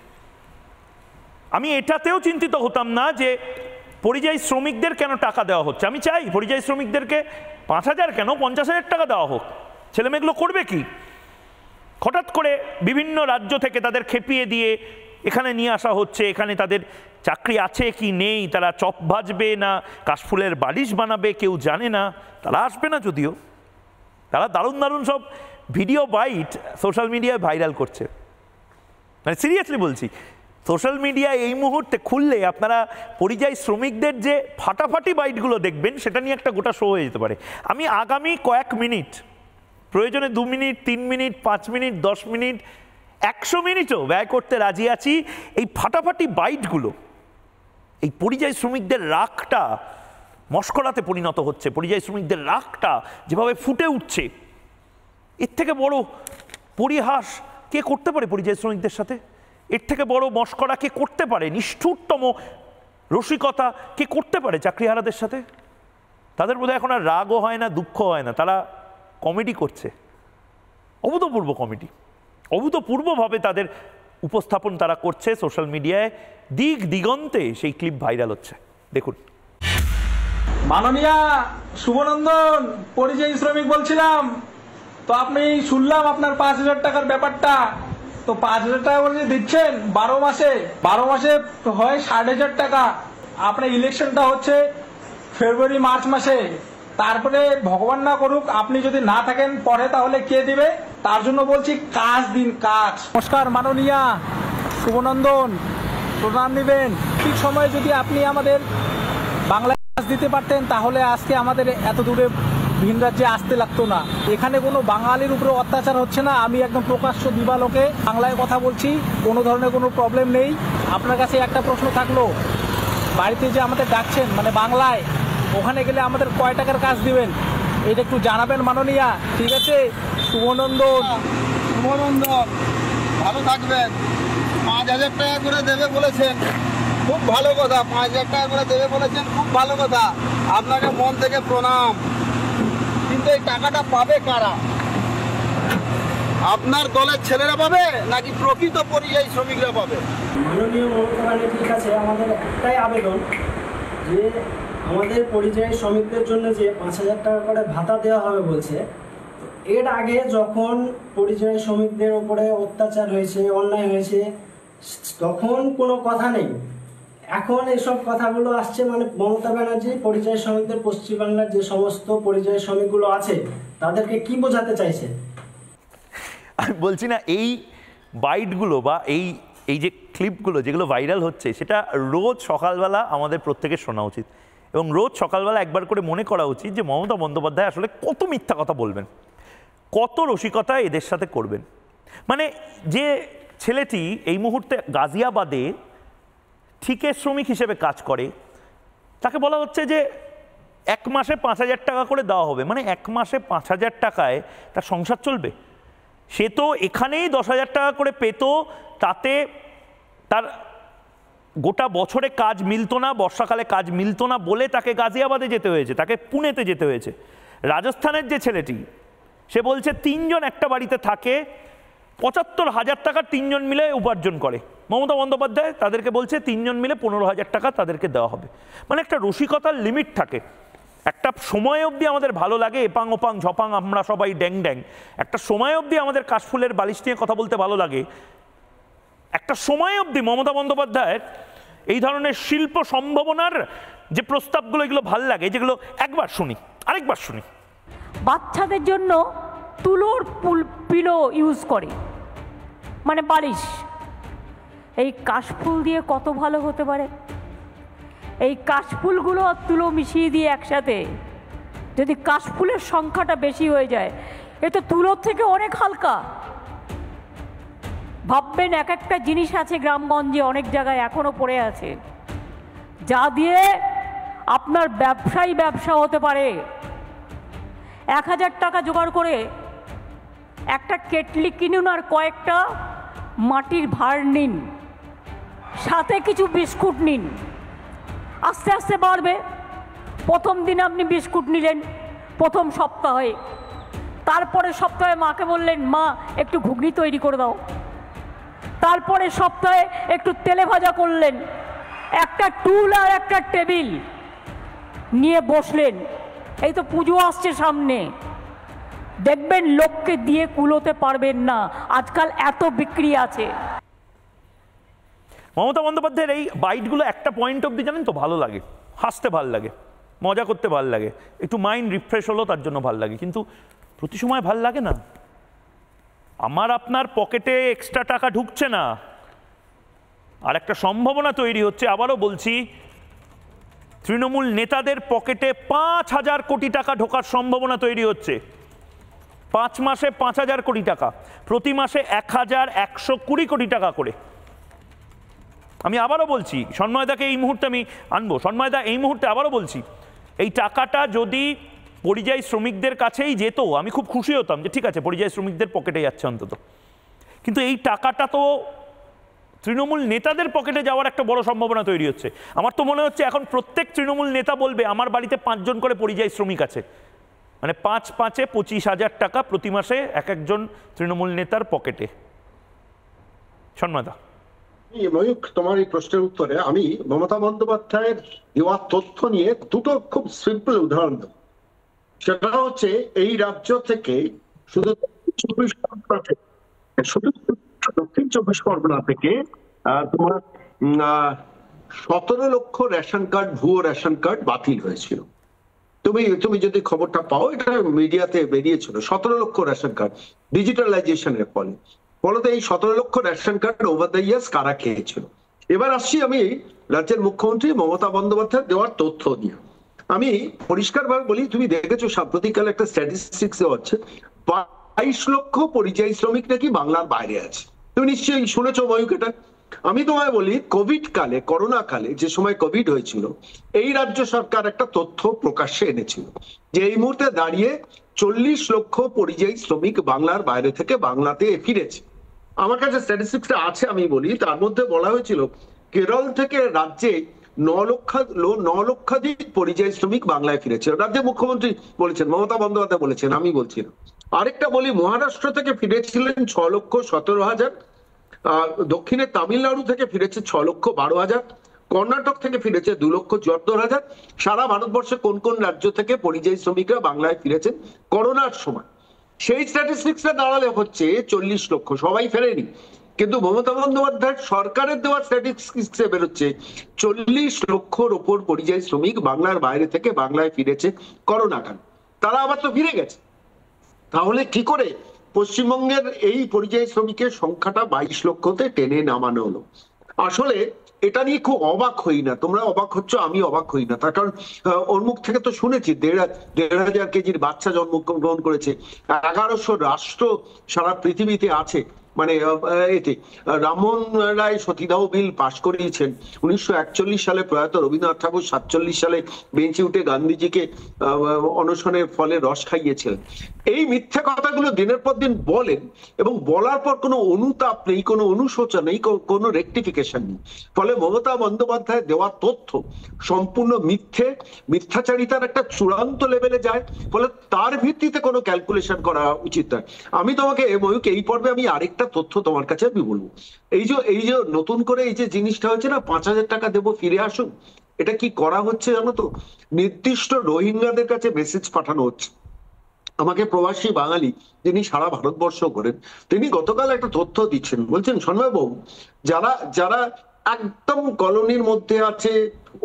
আমি এটাতেও চিন্তিত হতাম না যে পরিযায়ী শ্রমিকদের কেন টাকা দেওয়া হচ্ছে। আমি চাই পরিযায়ী শ্রমিকদেরকে 5,000 কেন 50,000 টাকা দেওয়া হোক। ছেলেমেয়েগুলো করবে কি? হঠাৎ করে বিভিন্ন রাজ্য থেকে তাদের খেপিয়ে দিয়ে এখানে নিয়ে আসা হচ্ছে, এখানে তাদের চাকরি আছে কি নেই, তারা চপ ভাজবে না কাশফুলের বালিশ বানাবে কেউ জানে না। তারা আসবে না, যদিও তারা দারুণ সব ভিডিও বাইট সোশ্যাল মিডিয়ায় ভাইরাল করছে। মানে সিরিয়াসলি বলছি, সোশ্যাল মিডিয়া এই মুহূর্তে খুললে আপনারা পরিযায়ী শ্রমিকদের যে ফাটাফাটি বাইটগুলো দেখবেন, সেটা নিয়ে একটা গোটা শো হয়ে যেতে পারে। আমি আগামী কয়েক মিনিট, প্রয়োজনে 2 মিনিট, 3 মিনিট, 5 মিনিট, 10 মিনিট, 100 মিনিটও ব্যয় করতে রাজি আছি এই ফাটাফাটি বাইটগুলো। এই পরিযায়ী শ্রমিকদের রাগটা মশকরাতে পরিণত হচ্ছে, পরিযায়ী শ্রমিকদের রাগটা যেভাবে ফুটে উঠছে, এর থেকে বড় পরিহাস কে করতে পারে পরিযায়ী শ্রমিকদের সাথে? এর থেকে বড় মশকরা কে করতে পারে? নিষ্ঠুরতম রসিকতা কে করতে পারে চাকরিহারাদের সাথে? তাদের বোধহয় এখন আর রাগও হয় না, দুঃখ হয় না, তারা কমেডি করছে, অভূতপূর্ব কমেডি। অভূতপূর্বভাবে তাদের উপস্থাপন তারা করছে সোশ্যাল মিডিয়ায়, দিক দিগন্তে সেই ক্লিপ ভাইরাল হচ্ছে। দেখুন। মাননীয়া শুভনন্দন, পরিযায়ী শ্রমিক বলছিলাম। তো আপনি শুনলাম আপনার 5,000 টাকার ব্যাপারটা। তো 5,000 টাকা বলে দিচ্ছেন 12 মাসে হয় 60,000 টাকা। আপনার ইলেকশনটা হচ্ছে ফেব্রুয়ারি মার্চ মাসে, তারপরে ভগবান না করুক আপনি যদি না থাকেন পরে, তাহলে কে দিবে? তার জন্য বলছি কাজ দিন, কাজ। নমস্কার মাননীয়া শুভনন্দন, প্রণাম নেবেন। ঠিক সময়ে যদি আপনি আমাদের বাংলায় কাজ দিতে পারতেন তাহলে আজকে আমাদের এত দূরে ভিন রাজ্যে আসতে লাগতো না। এখানে কোনো বাঙালির উপরে অত্যাচার হচ্ছে না। আমি একদম প্রকাশ্য দিবালোকে বাংলায় কথা বলছি, কোনো ধরনের কোনো প্রবলেম নেই। আপনার কাছে একটা প্রশ্ন থাকলো, বাড়িতে যে আমাদের ডাকছেন মানে বাংলায়, ওখানে গেলে আমাদের কয় টাকার কাজ দিবেন এটা একটু জানাবেন মাননীয়া। ঠিক আছে? শুভনন্দন ভালো থাকবেন। 5,000 টাকা করে দেবে বলেছেন, খুব ভালো কথা। 5,000 টাকা করে দেবে বলেছেন, খুব ভালো কথা। আপনাকে মন থেকে প্রণাম। কিন্তু এই টাকাটা পাবে কারা? আপনার দলের ছেলেরা পাবে নাকি প্রকৃত পরিযায়ী শ্রমিকরা পাবে? মাননীয় মমতা ব্যানার্জি, ঠিক আছে, আমাদের একটাই আবেদন যে আমাদের পরিযায়ী শ্রমিকদের জন্য যে 5,000 টাকা করে ভাতা দেওয়া হবে বলছে, এর আগে যখন পরিযায়ী শ্রমিকদের উপরে অত্যাচার হয়েছে, অন্যায় হয়েছে, তখন কোনো কথা নেই। এখন এসব কথাগুলো আসছে, মানে মমতা ব্যানার্জি পরিযায়ী শ্রমিকদের, পশ্চিমবাংলার যে সমস্ত পরিযায়ী শ্রমিকগুলো আছে তাদেরকে কি বোঝাতে চাইছে? আমি বলছি না, এই বাইটগুলো বা এই এই যে ক্লিপগুলো যেগুলো ভাইরাল হচ্ছে সেটা রোজ সকালবেলা আমাদের প্রত্যেকের শোনা উচিত, এবং রোজ সকালবেলা একবার করে মনে করা উচিত যে মমতা বন্দ্যোপাধ্যায় আসলে কত মিথ্যা কথা বলবেন, কত রসিকতা এদের সাথে করবেন। মানে যে ছেলেটি এই মুহূর্তে গাজিয়াবাদে ঠিকে শ্রমিক হিসেবে কাজ করে, তাকে বলা হচ্ছে যে 1 মাসে 5,000 টাকা করে দেওয়া হবে। মানে 1 মাসে 5,000 টাকায় তার সংসার চলবে? সে তো এখানেই 10,000 টাকা করে পেত, তাতে তার গোটা বছরে কাজ মিলতো না, বর্ষাকালে কাজ মিলতো না বলে তাকে গাজিয়াবাদে যেতে হয়েছে, তাকে পুনেতে যেতে হয়েছে। রাজস্থানের যে ছেলেটি, সে বলছে 3 জন একটা বাড়িতে থাকে, 75,000 টাকা 3 জন মিলে উপার্জন করে। মমতা বন্দ্যোপাধ্যায় তাদেরকে বলছে 3 জন মিলে 15,000 টাকা তাদেরকে দেওয়া হবে। মানে একটা রসিকতার লিমিট থাকে। একটা সময় অবধি আমাদের ভালো লাগে এপাং ওপাং ঝপাং আমরা সবাই ড্যাং ড্যাং, একটা সময় অবধি আমাদের কাশফুলের বালিশ নিয়ে কথা বলতে ভালো লাগে, একটা সময় অবধি মমতা বন্দ্যোপাধ্যায়ের এই ধরনের শিল্প সম্ভাবনার যে প্রস্তাবগুলো এগুলো ভাল লাগে, যেগুলো একবার শুনি আরেকবার শুনি। বাচ্চাদের জন্য তুলোর পিলো ইউজ করে, মানে বালিশ। এই কাশফুল দিয়ে কত ভালো হতে পারে? এই কাশফুলগুলো আর তুলো মিশিয়ে দিয়ে একসাথে যদি কাশফুলের সংখ্যাটা বেশি হয়ে যায়, এ তো তুলোর থেকে অনেক হালকা। ভাববেন এক একটা জিনিস আছে গ্রামগঞ্জে অনেক জায়গায় এখনো পড়ে আছে, যা দিয়ে আপনার ব্যবসা হতে পারে। 1,000 টাকা জোগাড় করে একটা কেটলি কিনুন আর কয়েকটা মাটির ভাঁড় নিন, সাথে কিছু বিস্কুট নিন, আস্তে আস্তে বাড়বে। প্রথম দিন আপনি বিস্কুট নিলেন প্রথম সপ্তাহে, তারপরে সপ্তাহে মাকে বললেন মা একটু ঘুগনি তৈরি করে দাও, তারপরে সপ্তাহে একটু তেলে ভাজা করলেন, একটা টুল আর একটা টেবিল নিয়ে বসলেন। এই তো পুজো আসছে সামনে, দেখবেন লোককে দিয়ে কুলোতে পারবেন না, আজকাল এত বিক্রি আছে। মমতা বন্দ্যোপাধ্যায়ের এই বাইটগুলো একটা পয়েন্ট অবধি জানেন তো ভালো লাগে, হাসতে ভাল লাগে, মজা করতে ভাল লাগে, একটু মাইন্ড রিফ্রেশ হলো তার জন্য ভাল লাগে, কিন্তু প্রতি সময় ভাল লাগে না। আমার আপনার পকেটে এক্সট্রা টাকা ঢুকছে না, আর একটা সম্ভাবনা তৈরি হচ্ছে। আবারও বলছি, তৃণমূল নেতাদের পকেটে 5,000 কোটি টাকা ঢোকার সম্ভাবনা তৈরি হচ্ছে। 5 মাসে 5,000 কোটি টাকা, প্রতি মাসে 1,120 কোটি টাকা করে। আমি আবারও বলছি, সন্ময়দাকে এই মুহূর্তে আমি আনবো, সন্ময়দা এই মুহূর্তে আবারও বলছি, এই টাকাটা যদি পরিযায়ী শ্রমিকদের কাছেই যেত আমি খুব খুশি হতাম যে ঠিক আছে পরিযায়ী শ্রমিকদের পকেটে যাচ্ছে অন্তত, কিন্তু এই টাকাটা তো তৃণমূল নেতাদের পকেটে যাওয়ার একটা বড় সম্ভাবনা তৈরি হচ্ছে। আমার তো মনে হচ্ছে এখন প্রত্যেক তৃণমূল নেতা বলবে আমার বাড়িতে 5 জন করে পরিযায়ী শ্রমিক আছে, মানে 5 5-এ 25,000 টাকা প্রতি মাসে এক একজন তৃণমূল নেতার পকেটে। সন্ময়দা, ময়ূক, তোমার এই প্রশ্নের উত্তরে আমি মমতা বন্দ্যোপাধ্যায়ের দেওয়া তথ্য নিয়ে দুটো খুব সিম্পল উদাহরণ দেব। সেটা হচ্ছে এই রাজ্য থেকে শুধু দক্ষিণ 24 পরগনা থেকে তোমার 17 লক্ষ রেশন কার্ড, ভুয়ো রেশন কার্ড বাতিল হয়েছিল। তুমি যদি খবরটা পাও, এটা মিডিয়াতে বেরিয়েছিল। 17 লক্ষ রেশন কার্ড ডিজিটালাইজেশনের ফলে এই 17 লক্ষ ration card over the years কারা খেয়েছিল। এবার আসছি আমি রাজ্যের মুখ্যমন্ত্রী মমতা বন্দ্যোপাধ্যায় দেওয়ার তথ্য নিয়ে। আমি পরিষ্কারভাবে বলি, তুমি দেখেছো সাম্প্রতিককালে একটা স্ট্যাটিস্টিক্স হচ্ছে 22 লক্ষ পরিযায়ী শ্রমিক নাকি বাংলার বাইরে আছে। তুমি নিশ্চয়ই শুনেছো ময়ূক এটা। আমি তোমায় বলি, কোভিড কালে, করোনা কালে, যে সময় কোভিড হয়েছিল, এই রাজ্য সরকার একটা তথ্য প্রকাশ্যে এনেছিল যে এই মুহূর্তে দাঁড়িয়ে 40 লক্ষ পরিযায়ী শ্রমিক বাংলার বাইরে থেকে বাংলাতে ফিরেছে। আমার কাছে স্ট্যাটিস্টিক্সটা আছে, আমি বলি। তার মধ্যে বলা হয়েছিল কেরল থেকে রাজ্যে 9 লক্ষাধিক পরিযায়ী শ্রমিক বাংলায় ফিরেছে। রাজ্যের মুখ্যমন্ত্রী বলেছেন, মমতা বন্দ্যোপাধ্যায় বলেছেন, আমি বলছি না। আরেকটা বলি, মহারাষ্ট্র থেকে ফিরেছিলেন 6,17,000, দক্ষিণে তামিলনাড়ু থেকে ফিরেছে 6,12,000, কর্ণাটক থেকে ফিরেছে 2,74,000। সারা ভারতবর্ষে কোন কোন রাজ্য থেকে পরিযায়ী শ্রমিকরা বাংলায় ফিরেছেন করোনার সময়, সেই স্ট্যাটিস্টিক্সটা দাঁড়ালে হচ্ছে 40 লক্ষ। সবাই ফেরেনি, কিন্তু মমতা বন্দ্যোপাধ্যায়ের সরকারের দেওয়া স্ট্যাটিস্টিক্সে বেরোচ্ছে 40 লক্ষর ওপর পরিযায়ী শ্রমিক বাংলার বাইরে থেকে বাংলায় ফিরেছে করোনা কালে। তারা আবার তো ফিরে গেছে। তাহলে কি করে পশ্চিমবঙ্গের এই পরিযায়ী শ্রমিকের সংখ্যাটা 22 লক্ষতে টেনে নামানো হলো। আসলে এটা নিয়ে খুব অবাক হই না, তোমরা অবাক হচ্ছ, আমি অবাক হই না। তার কারণ ওর মুখ থেকে তো শুনেছি 1,500 কেজির বাচ্চা জন্মগ্রহণ করেছে, 1100 রাষ্ট্র সারা পৃথিবীতে আছে। মানে এতে রামমোহন রায় সতীদাহ বিল পাশ করিয়েছেন 1941 সালে, প্রয়াত রবীন্দ্রনাথ ঠাকুর 47 সালে বেঞ্চে উঠে গান্ধীজিকে অনশনের ফলে রস খাইয়েছিলেন। এই মিথ্যা কথাগুলো দিনের পর দিন বলেন এবং বলার পর কোনো অনুতাপ নেই, কোনো অনুশোচনা নেই, কোনো রেকটিফিকেশন নেই। ফলে মমতা বন্দ্যোপাধ্যায় দেওয়া তথ্য সম্পূর্ণ মিথ্যাচারিতার একটা চূড়ান্ত লেভেলে যায়। ফলে তার ভিত্তিতে কোনো ক্যালকুলেশন করা উচিত নয়। আমি তোমাকে ময়ূক এই পর্বে আমি আরেকটা তথ্য তোমার কাছে আমি বলবো। এই যে নতুন করে এই যে জিনিসটা হচ্ছে না, 5,000 টাকা দেবো ফিরে আসুন, এটা কি করা হচ্ছে জানো তো? নির্দিষ্ট রোহিঙ্গাদের কাছে মেসেজ পাঠানো হচ্ছে। আমাকে প্রবাসী বাঙালি যিনি সারা ভারতবর্ষ করেন, তিনি গতকাল একটা তথ্য দিচ্ছেন, বলছেন সন্ময় বাবু, যারা একদম কলোনির মধ্যে আছে,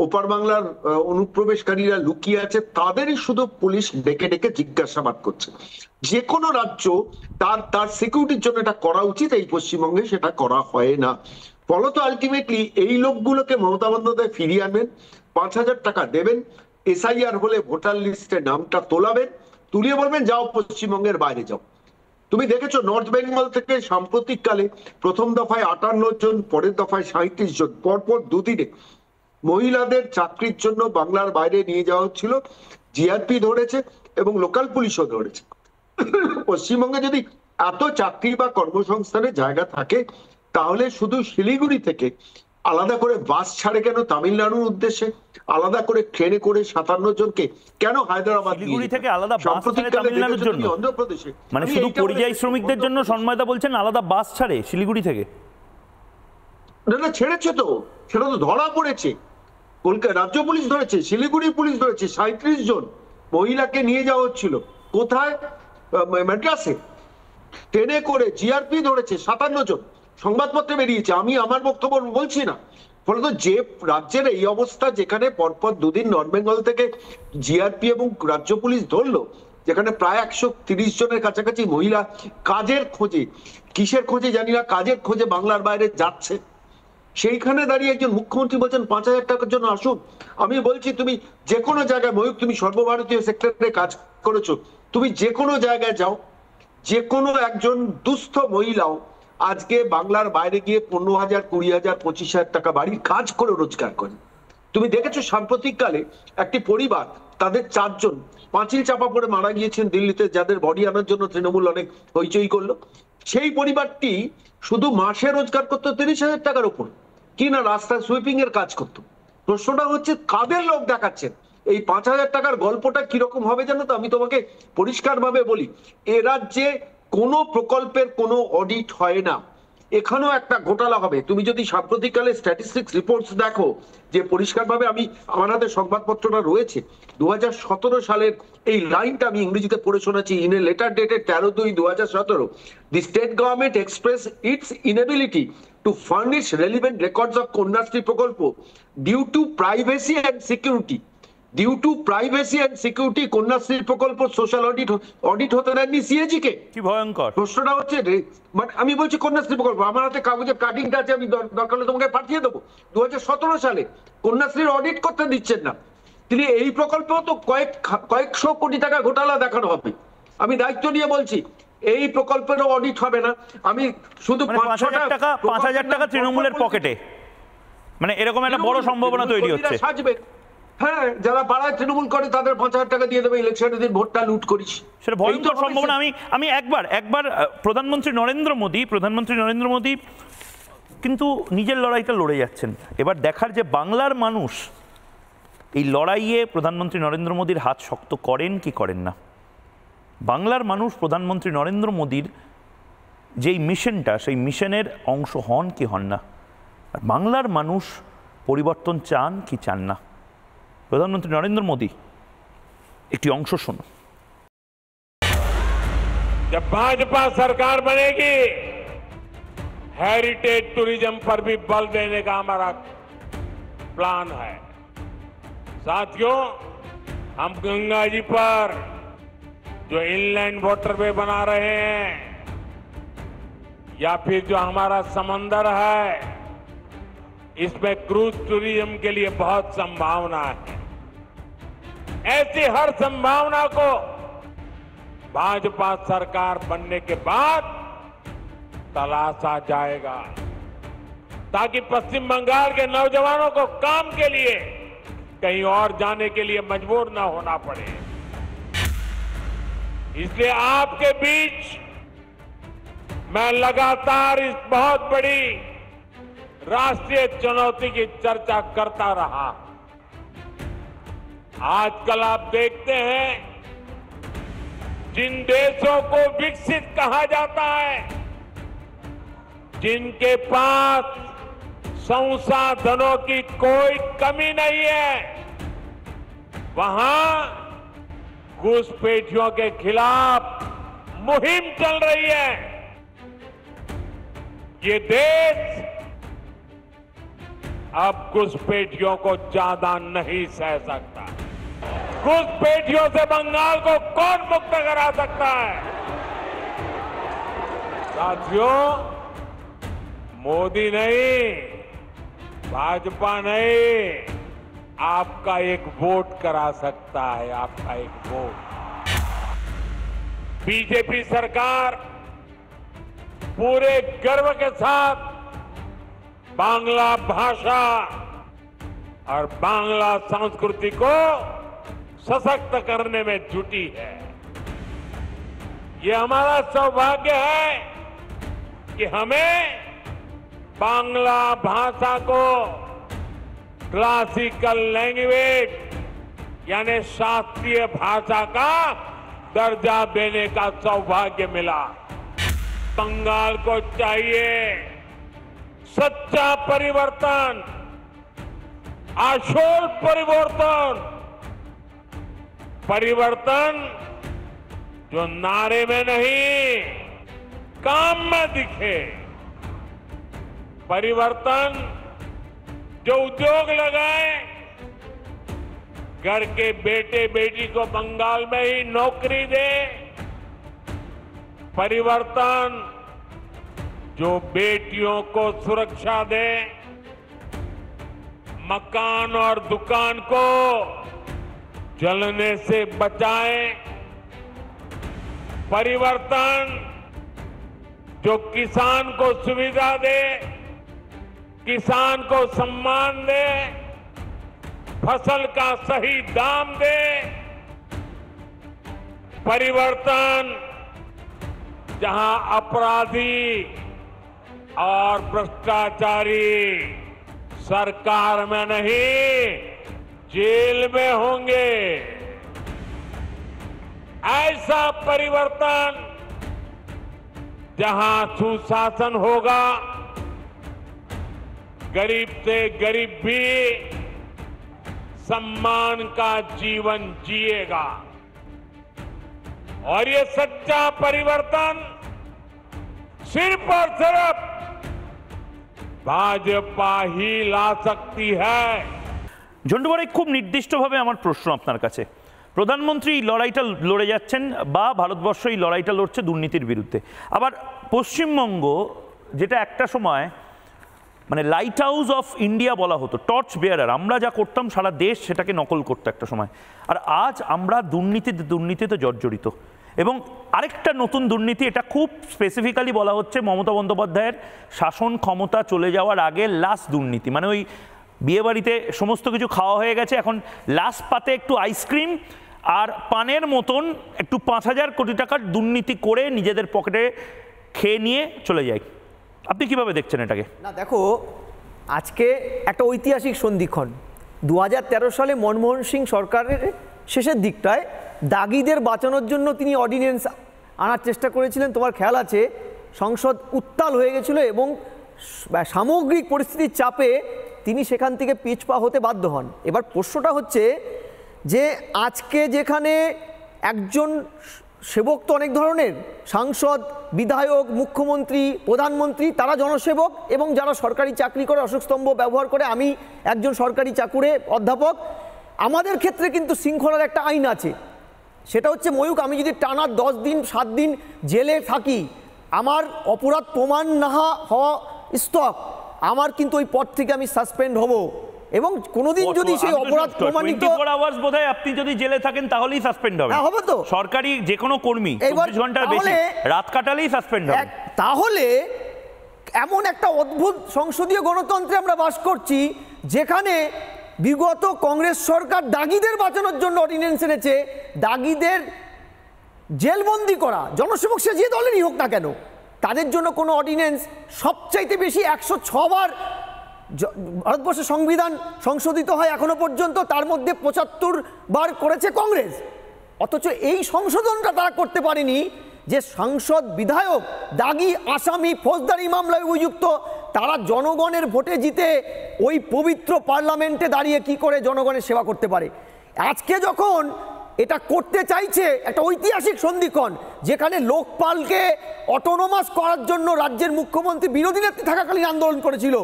ওপার বাংলার অনুপ্রবেশকারীরা লুকিয়ে আছে, তাদেরই শুধু পুলিশ ডেকে ডেকে জিজ্ঞাসাবাদ করছে। যে কোনো রাজ্য তার সিকিউরিটির জন্য এটা করা উচিত, এই পশ্চিমবঙ্গে সেটা করা হয় না। ফলত আলটিমেটলি এই লোকগুলোকে মমতা বন্দ্যোপাধ্যায় ফিরিয়ে আনবেন, 5,000 টাকা দেবেন, এসআইআর হলে ভোটার লিস্টে নামটা তোলাবেন, তুলিয়ে বলবেন যাও পশ্চিমবঙ্গের বাইরে যাও। তুমি দেখেছো নর্থ বেঙ্গল থেকে সাম্প্রতিককালে প্রথম দফায় 58 জন, পরের দফায় 37 জন, পরপর দুদিনে মহিলাদের চাকরির জন্য বাংলার বাইরে নিয়ে যাওয়া হচ্ছিল। জিআরপি ধরেছে এবং লোকাল পুলিশও ধরেছে। পশ্চিমবঙ্গে যদি এত চাকরি বা কর্মসংস্থানের জায়গা থাকে, তাহলে শুধু শিলিগুড়ি থেকে আলাদা করে বাস ছাড়ে কেন তামিলনাড়ুর উদ্দেশ্যে, আলাদা করে ট্রেনে করে 57 জনকে কেন হায়দ্রাবাদ শিলিগুড়ি থেকে আলাদা বাস ছাড়ে তামিলনাড়ুর জন্য? অন্ধ্রপ্রদেশে মানে শুধু পরিযায়ী শ্রমিকদের জন্য সন্ময়দা বলছেন আলাদা বাস ছাড়ে শিলিগুড়ি থেকে? না ছেড়েছে তো, সেটা তো ধরা পড়েছে। কলকাতা রাজ্য পুলিশ ধরেছে, শিলিগুড়ি পুলিশ ধরেছে, 37 জন মহিলাকে নিয়ে যাওয়া হচ্ছিল। কোথায়? ম্যাড্রাসে ট্রেনে করে। জিআরপি ধরেছে 57 জন, সংবাদপত্রে বেরিয়েছে, আমি আমার বক্তব্য বলছি না। ফলত যে রাজ্যের এই অবস্থা, যেখানে পরপর দুদিন নর্থ বেঙ্গল থেকে জিআরপি এবং রাজ্য পুলিশ ধরলো, যেখানে প্রায় 130 জনের কাছাকাছি মহিলা কাজের খোঁজে, কিসের খোঁজে জানি না, কাজের খোঁজে বাংলার বাইরে যাচ্ছে, সেইখানে দাঁড়িয়ে একজন মুখ্যমন্ত্রী বলছেন 5,000 টাকার জন্য আসুন। আমি বলছি তুমি যে কোনো জায়গায়, ময়ূক তুমি সর্বভারতীয় সেক্টরে কাজ করেছো, তুমি যে কোনো জায়গায় যাও, যে কোনো একজন দুস্থ মহিলাও আজকে বাংলার বাইরে গিয়ে 15,000, 20,000, 25,000 টাকা বাড়ির কাজ করে রোজগার করে। তুমি দেখেছো সাম্প্রতিককালে একটি পরিবার, তাদের 4 জন পাঁচিল চাপা পড়ে মারা গিয়েছেন দিল্লিতে, যাদের বডি আনার জন্য তৃণমূল অনেক হইচই করলো। সেই পরিবারটি শুধু মাসে রোজগার করতো 30,000 টাকার উপর, কি না রাস্তায় সুইপিং এর কাজ করতো। প্রশ্নটা হচ্ছে কাদের লোক দেখাচ্ছেন? এই 5,000 টাকার গল্পটা কিরকম হবে জানো তো? আমি তোমাকে পরিষ্কার ভাবে বলি, এ রাজ্যে কোনো প্রকল্পের কোনো অডিট হয় না। এখানেও একটা ঘোটালা হবে। তুমি যদি সাম্প্রতিককালে স্ট্যাটিস্টিক্স রিপোর্টস দেখো, যে পরিষ্কারভাবে, আমি আমার হাতে সংবাদপত্রটা রয়েছে, 2017 সালের এই লাইনটা আমি ইংরেজিতে পড়ে শোনাচ্ছি। In a letter dated 13/2/2017, the state government express it's inability to furnish relevant records of Konyaশ্রী প্রকল্প due to privacy and security. Due to privacy and security, Kanyashree প্রকল্প সোশ্যাল অডিট হতে দেননি সিএজি কে। কি ভয়ঙ্কর! প্রশ্নটা হচ্ছে, মানে আমি বলছি কন্যাশ্রী প্রকল্প, আমার হাতে কাগজের কাটিংটা আছে, আমি দরকার হলে তোমাকে পাঠিয়ে দেবো। 2017 সালে কন্যাশ্রীর অডিট করতে দিচ্ছেন না তিনি। এই প্রকল্পেও তো কয়েকশো কোটি টাকা ঘোটালা দেখানো হবে। আমি দায়িত্ব নিয়ে বলছি, এই প্রকল্পেরও অডিট হবে না। আমি শুধু 5,000 টাকা তৃণমূলের পকেটে, মানে এরকম একটা বড় সম্ভাবনা তৈরি হচ্ছে। হ্যাঁ, যারা পাড়ায় তৃণমূল করে তাদের 5,000 টাকা দিয়ে দেবে, ইলেকশনের দিন ভোটটা লুট করিস, সেটা ভয়ঙ্কর সম্ভাবনা। আমি একবার প্রধানমন্ত্রী নরেন্দ্র মোদী কিন্তু নিজের লড়াইটা লড়ে যাচ্ছেন। এবার দেখার যে বাংলার মানুষ এই লড়াইয়ে প্রধানমন্ত্রী নরেন্দ্র মোদীর হাত শক্ত করেন কি করেন না। বাংলার মানুষ প্রধানমন্ত্রী নরেন্দ্র মোদীর যেই মিশনটা, সেই মিশনের অংশ হন কি হন না। আর বাংলার মানুষ পরিবর্তন চান কি চান না। প্রধানমন্ত্রী নরেন্দ্র মোদী একটি অংশ শুনুন। जब भाजपा सरकार बनेगी, हेरिटेज टूरिज्म पर भी बल देने का हमारा प्लान है। साथियों, हम गंगा जी पर जो इनलैंड वाटरवे बना रहे हैं, या फिर जो हमारा समंदर है, इसमें क्रूज टूरिज्म के लिए बहुत संभावना है। ऐसी हर संभावना को भाजपा सरकार बनने के बाद तलाशा जाएगा, ताकि पश्चिम बंगाल के नौजवानों को काम के लिए कहीं और जाने के लिए मजबूर न होना पड़े। इसलिए आपके बीच मैं लगातार इस बहुत बड़ी राष्ट्रीय चुनौती की चर्चा करता रहा। आजकल आप देखते हैं, जिन देशों को विकसित कहा जाता है, जिनके पास संसाधनों की कोई कमी नहीं है, वहां घुसपैठियों के खिलाफ मुहिम चल रही है। ये देश अब घुसपैठियों को ज्यादा नहीं सह सकता। घुसपैठियों से बंगाल को कौन मुक्त करा सकता है? साथियों, मोदी नहीं, भाजपा नहीं, आपका एक वोट करा सकता है, आपका एक वोट। बीजेपी सरकार पूरे गर्व के साथ बांग्ला भाषा और बांग्ला संस्कृति को सशक्त करने में जुटी है। ये हमारा सौभाग्य है कि हमें बांग्ला भाषा को क्लासिकल लैंग्वेज यानी शास्त्रीय भाषा का दर्जा देने का सौभाग्य मिला। बंगाल को चाहिए सच्चा परिवर्तन, आशोल परिवर्तन, परिवर्तन जो नारे में नहीं काम में दिखे, परिवर्तन जो उद्योग लगाए, घर के बेटे बेटी को बंगाल में ही नौकरी दे, परिवर्तन जो बेटियों को सुरक्षा दे, मकान और दुकान को जलने से बचाए, परिवर्तन जो किसान को सुविधा दे, किसान को सम्मान दे, फसल का सही दाम दे, परिवर्तन जहां अपराधी और भ्रष्टाचारी सरकार में नहीं जेल में होंगे, ऐसा परिवर्तन जहां सुशासन होगा, गरीब से गरीब भी सम्मान का जीवन जिएगा। और ये सच्चा परिवर्तन सिर्फ और सिर्फ ভাজপা ही ला सकती है। ঝন্টু খুব নির্দিষ্টভাবে আমার প্রশ্ন আপনার কাছে, প্রধানমন্ত্রী এই লড়াইটা লড়ে যাচ্ছেন বা ভারতবর্ষ এই লড়াইটা লড়ছে দুর্নীতির বিরুদ্ধে, আবার পশ্চিমবঙ্গ যেটা একটা সময় মানে লাইট হাউস অফ ইন্ডিয়া বলা হতো, টর্চ বেয়ারার, আমরা যা করতাম সারা দেশ সেটাকে নকল করতো একটা সময়, আর আজ আমরা দুর্নীতিতে জর্জরিত। এবং আরেকটা নতুন দুর্নীতি, এটা খুব স্পেসিফিক্যালি বলা হচ্ছে মমতা বন্দ্যোপাধ্যায়ের শাসন ক্ষমতা চলে যাওয়ার আগে লাস্ট দুর্নীতি, মানে ওই বিয়েবাড়িতে সমস্ত কিছু খাওয়া হয়ে গেছে, এখন লাস্ট পাতে একটু আইসক্রিম আর পানের মতন একটু 5,000 কোটি টাকার দুর্নীতি করে নিজেদের পকেটে খেয়ে নিয়ে চলে যায়। আপনি কিভাবে দেখছেন এটাকে? না দেখো, আজকে একটা ঐতিহাসিক সন্ধিক্ষণ। 2013 সালে মনমোহন সিং সরকারের শেষের দিকটায় দাগিদের বাঁচানোর জন্য তিনি অর্ডিন্যান্স আনার চেষ্টা করেছিলেন। তোমার খেয়াল আছে সংসদ উত্তাল হয়ে গেছিল এবং সামগ্রিক পরিস্থিতির চাপে তিনি সেখান থেকে পিছপা হতে বাধ্য হন। এবার প্রশ্নটা হচ্ছে যে আজকে যেখানে একজন সেবক তো অনেক ধরনের, সাংসদ, বিধায়ক, মুখ্যমন্ত্রী, প্রধানমন্ত্রী, তারা জনসেবক এবং যারা সরকারি চাকরি করে অশোকস্তম্ভ ব্যবহার করে। আমি একজন সরকারি চাকুরে অধ্যাপক, আমাদের ক্ষেত্রে কিন্তু শৃঙ্খলার একটা আইন আছে, সেটা হচ্ছে ময়ূক, আমি যদি টানা 10 দিন 7 দিন জেলে থাকি, আমার অপরাধ প্রমাণ না হওয়া স্টপ, আমার কিন্তু ওই পদ থেকে আমি সাসপেন্ড হব, এবং কোনোদিন যদি সেই অপরাধ প্রমাণিত বোধহয় আপনি যদি জেলে থাকেন তাহলেই সাসপেন্ড হবে। হবে তো, সরকারি যে কোনো কর্মী 24 ঘন্টার বেশি রাত কাটালেই সাসপেন্ড হবে। তাহলে এমন একটা অদ্ভুত সংসদীয় গণতন্ত্রে আমরা বাস করছি যেখানে বিগত কংগ্রেস সরকার দাগিদের বাঁচানোর জন্য অর্ডিন্যান্স এনেছে, দাগিদের জেলবন্দি করা, জনসেবক সে যে দলেরই হোক না কেন, তাদের জন্য কোনো অর্ডিন্যান্স সবচাইতে বেশি 106 বার ভারতবর্ষের সংবিধান সংশোধিত হয় এখনো পর্যন্ত, তার মধ্যে 75 বার করেছে কংগ্রেস। অথচ এই সংশোধনটা তারা করতে পারেনি যে সাংসদ, বিধায়ক, দাগি, আসামি, ফৌজদারি মামলায় অভিযুক্ত তারা জনগণের ভোটে জিতে ওই পবিত্র পার্লামেন্টে দাঁড়িয়ে কি করে জনগণের সেবা করতে পারে। আজকে যখন এটা করতে চাইছে, একটা ঐতিহাসিক সন্ধিক্ষণ যেখানে লোকপালকে অটোনোমাস করার জন্য রাজ্যের মুখ্যমন্ত্রী বিরোধী নেত্রী থাকাকালীন আন্দোলন করেছিল,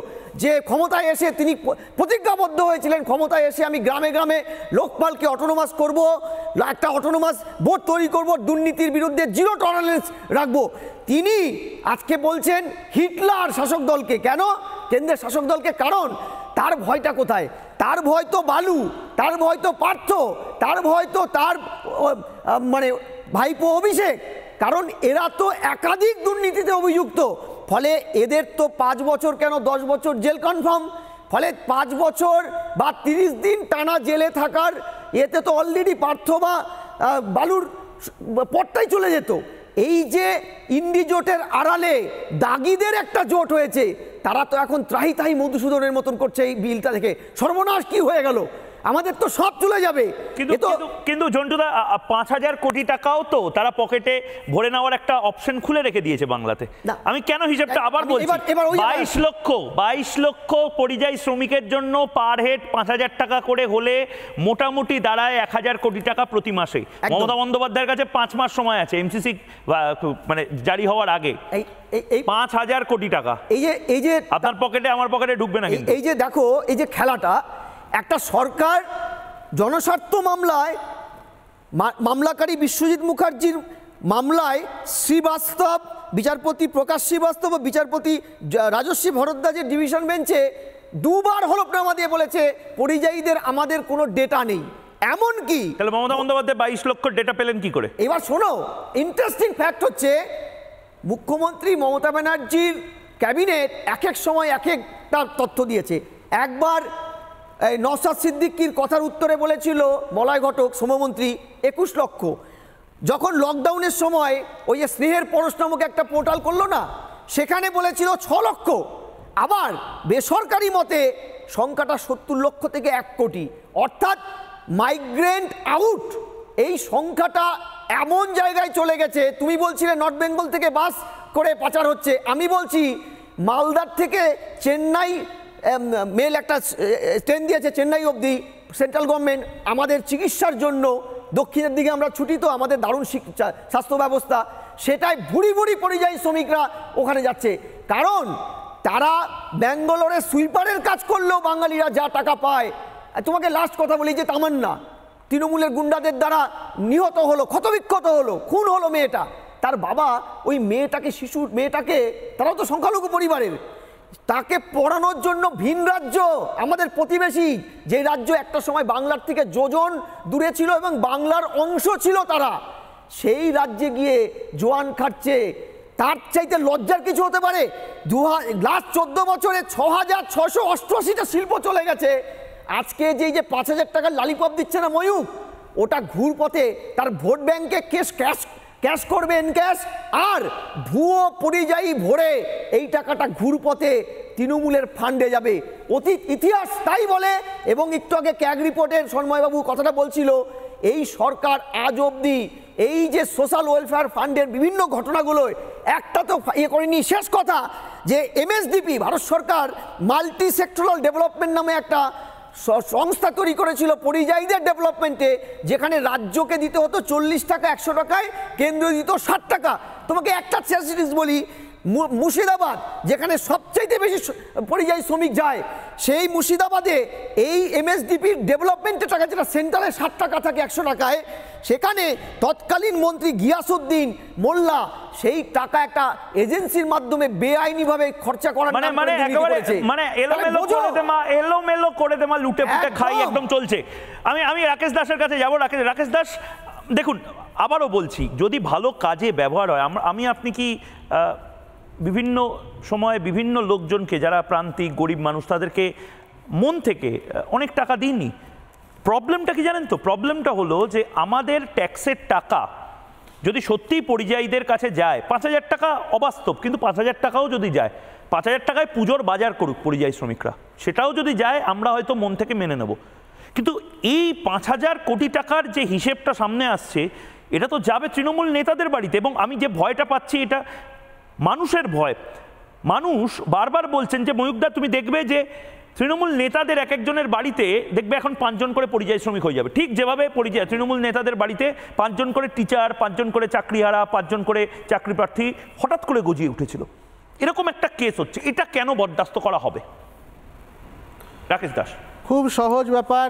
যে ক্ষমতায় এসে তিনি প্রতিজ্ঞাবদ্ধ হয়েছিলেন, ক্ষমতায় এসে আমি গ্রামে গ্রামে লোকপালকে অটোনোমাস করব, একটা অটোনোমাস বোর্ড তৈরি করব, দুর্নীতির বিরুদ্ধে জিরো টলারেন্স রাখবো। তিনি আজকে বলছেন হিটলার শাসক দলকে। কেন কেন্দ্রের শাসক দলকে? কারণ তার ভয়টা কোথায়? তার ভয় তো বালু, তার ভয় তো পার্থ, তার ভয় তো তার মানে ভাইপো অভিষেক। কারণ এরা তো একাধিক দুর্নীতিতে অভিযুক্ত, ফলে এদের তো 5 বছর কেন 10 বছর জেল কনফার্ম। ফলে 5 বছর বা 30 দিন টানা জেলে থাকার এতে তো অলরেডি পার্থ বা বালুর পটটাই চলে যেত। এই যে ইন্ডি জোটের আড়ালে দাগিদের একটা জোট হয়েছে, তারা তো এখন ত্রাহি তাহি মধুসূদনের মতন করছে এই বিলটা দেখে, সর্বনাশ কি হয়ে গেল, আমাদের তো সব চলে যাবে। কিন্তু জন্টুদা 5,000 কোটি টাকাও তো তারা পকেটে ভরে নেওয়ার একটা অপশন খুলে রেখে দিয়েছে বাংলাতে। আমি কেন হিসাবটা আবার বলছি, 22 লক্ষ পরিযায়ী শ্রমিকের জন্য পার হেড 5,000 টাকা করে হলে মোটামুটি দাঁড়ায় 1,000 কোটি টাকা প্রতি মাসে। মমতা বন্দ্যোপাধ্যায়ের কাছে 5 মাস সময় আছে এমসিসি মানে জারি হওয়ার আগে। 5,000 কোটি টাকা এই যে আপনার পকেটে আমার পকেটে ঢুকবে না। এই যে দেখো, এই যে খেলাটা, একটা সরকার জনস্বার্থ মামলায়, মামলাকারী বিশ্বজিৎ মুখার্জির মামলায় শ্রীবাস্তব, বিচারপতি প্রকাশ শ্রীবাস্তব ও বিচারপতি রাজস্বী ভরদ্বাজের ডিভিশন বেঞ্চে 2 বার হলফনামা দিয়ে বলেছে পরিযায়ীদের আমাদের কোনো ডেটা নেই। এমন কি তাহলে মমতা বন্দ্যোপাধ্যায় 22 লক্ষ ডেটা পেলেন কি করে? এবার শোনো, ইন্টারেস্টিং ফ্যাক্ট হচ্ছে মুখ্যমন্ত্রী মমতা ব্যানার্জির ক্যাবিনেট এক এক সময় এক একটা তথ্য দিয়েছে। একবার এই নওশাদ সিদ্দিকীর কথার উত্তরে বলেছিল মলয় ঘটক শ্রমমন্ত্রী 21 লক্ষ। যখন লকডাউনের সময় ওই যে স্নেহের পরশ নামক একটা পোর্টাল করলো না, সেখানে বলেছিল 6 লক্ষ। আবার বেসরকারি মতে সংখ্যাটা 70 লক্ষ থেকে 1 কোটি, অর্থাৎ মাইগ্রেন্ট আউট এই সংখ্যাটা এমন জায়গায় চলে গেছে। তুমি বলছিলে নর্থ বেঙ্গল থেকে বাস করে পাচার হচ্ছে, আমি বলছি মালদার থেকে চেন্নাই মেল একটা ট্রেন দিয়েছে চেন্নাই অবধি সেন্ট্রাল গভর্নমেন্ট আমাদের চিকিৎসার জন্য। দক্ষিণের দিকে আমরা ছুটি, তো আমাদের দারুণ স্বাস্থ্য ব্যবস্থা, সেটাই ভুড়ি ভুড়ি পরিযায়ী শ্রমিকরা ওখানে যাচ্ছে। কারণ তারা ব্যাঙ্গালোরে সুইপারের কাজ করলেও বাঙালিরা যা টাকা পায়। তোমাকে লাস্ট কথা বলি, যে তামান্না তৃণমূলের গুন্ডাদের দ্বারা নিহত হলো, ক্ষতবিক্ষত হলো, খুন হলো মেয়েটা, তার বাবা ওই মেয়েটাকে, শিশু মেয়েটাকে, তারাও তো সংখ্যালঘু পরিবারের, তাকে পড়ানোর জন্য ভিন রাজ্য, আমাদের প্রতিবেশী যে রাজ্য একটা সময় বাংলার থেকে যোজন দূরে ছিল এবং বাংলার অংশ ছিল, তারা সেই রাজ্যে গিয়ে জোয়ান খাটছে। তার চাইতে লজ্জার কিছু হতে পারে? লাস্ট 14 বছরে 6,688টা শিল্প চলে গেছে। আজকে যে 5,000 টাকার লালিপপ দিচ্ছে না ময়ূক, ওটা ঘুরপথে তার ভোট ব্যাংকে ক্যাশ করবে, এনক্যাশ, আর ভুয়ো পরিযায়ী ভরে এই টাকাটা ঘুরপথে তৃণমূলের ফান্ডে যাবে। অতীত ইতিহাস তাই বলে। এবং একটু আগে ক্যাগ রিপোর্টের সন্ময়বাবু কথাটা বলছিল, এই সরকার আজ অবধি এই যে সোশ্যাল ওয়েলফেয়ার ফান্ডের বিভিন্ন ঘটনাগুলোয় একটা তো ইয়ে করেনি। শেষ কথা, যে এমএসডিপি, ভারত সরকার মাল্টি সেক্টরাল ডেভেলপমেন্ট নামে একটা সংস্থা তৈরি করেছিল পরিযায়ীদের ডেভেলপমেন্টে, যেখানে রাজ্যকে দিতে হতো 40 টাকা 100 টাকায়, কেন্দ্র দিত 60 টাকা। তোমাকে একটা স্ট্যাটিস্টিক্স বলি, মুর্শিদাবাদ যেখানে সবচাইতে বেশি পরিযায়ী শ্রমিক যায়, সেই মুর্শিদাবাদে এই এমএসডিপির ডেভেলপমেন্টের টাকা, যেটা সেন্টারে 60 টাকা থাকে 100 টাকায়, সেখানে তৎকালীন মন্ত্রী গিয়াসউদ্দিন মোল্লা সেই টাকা একটা এজেন্সির মাধ্যমে বেআইনিভাবে খরচা করার নাম করে দুর্নীতি করেছে। মানে এলোমেলো করে দেমা লুটে পুটে খাই একদম চলছে। আমি রাকেশ দাসের কাছে যাব। রাকেশ দাস, দেখুন আবারও বলছি, যদি ভালো কাজে ব্যবহার হয়, আমি আপনি কি বিভিন্ন সময় বিভিন্ন লোকজনকে যারা প্রান্তিক গরিব মানুষ তাদেরকে মন থেকে অনেক টাকা দিইনি? প্রবলেমটা কি জানেন তো? প্রবলেমটা হলো যে আমাদের ট্যাক্সের টাকা যদি সত্যিই পরিযায়ীদের কাছে যায়, 5,000 টাকা অবাস্তব, কিন্তু 5,000 টাকাও যদি যায়, 5,000 টাকায় পুজোর বাজার করুক পরিযায়ী শ্রমিকরা, সেটাও যদি যায় আমরা হয়তো মন থেকে মেনে নেব। কিন্তু এই 5,000 কোটি টাকার যে হিসেবটা সামনে আসছে, এটা তো যাবে তৃণমূল নেতাদের বাড়িতে। এবং আমি যে ভয়টা পাচ্ছি, এটা মানুষের ভয়। মানুষ বারবার বলছেন যে ময়ূকদা তুমি দেখবে যে তৃণমূল নেতাদের এক একজনের বাড়িতে দেখবে এখন 5 জন করে পরিযায়ী শ্রমিক হয়ে যাবে। ঠিক যেভাবে তৃণমূল নেতাদের বাড়িতে 5 জন করে টিচার, 5 জন করে চাকরিহারা, 5 জন করে চাকরি প্রার্থী হঠাৎ করে গজিয়ে উঠেছিল। এরকম একটা কেস হচ্ছে, এটা কেন বরদাস্ত করা হবে? রাকেশ দাস। খুব সহজ ব্যাপার,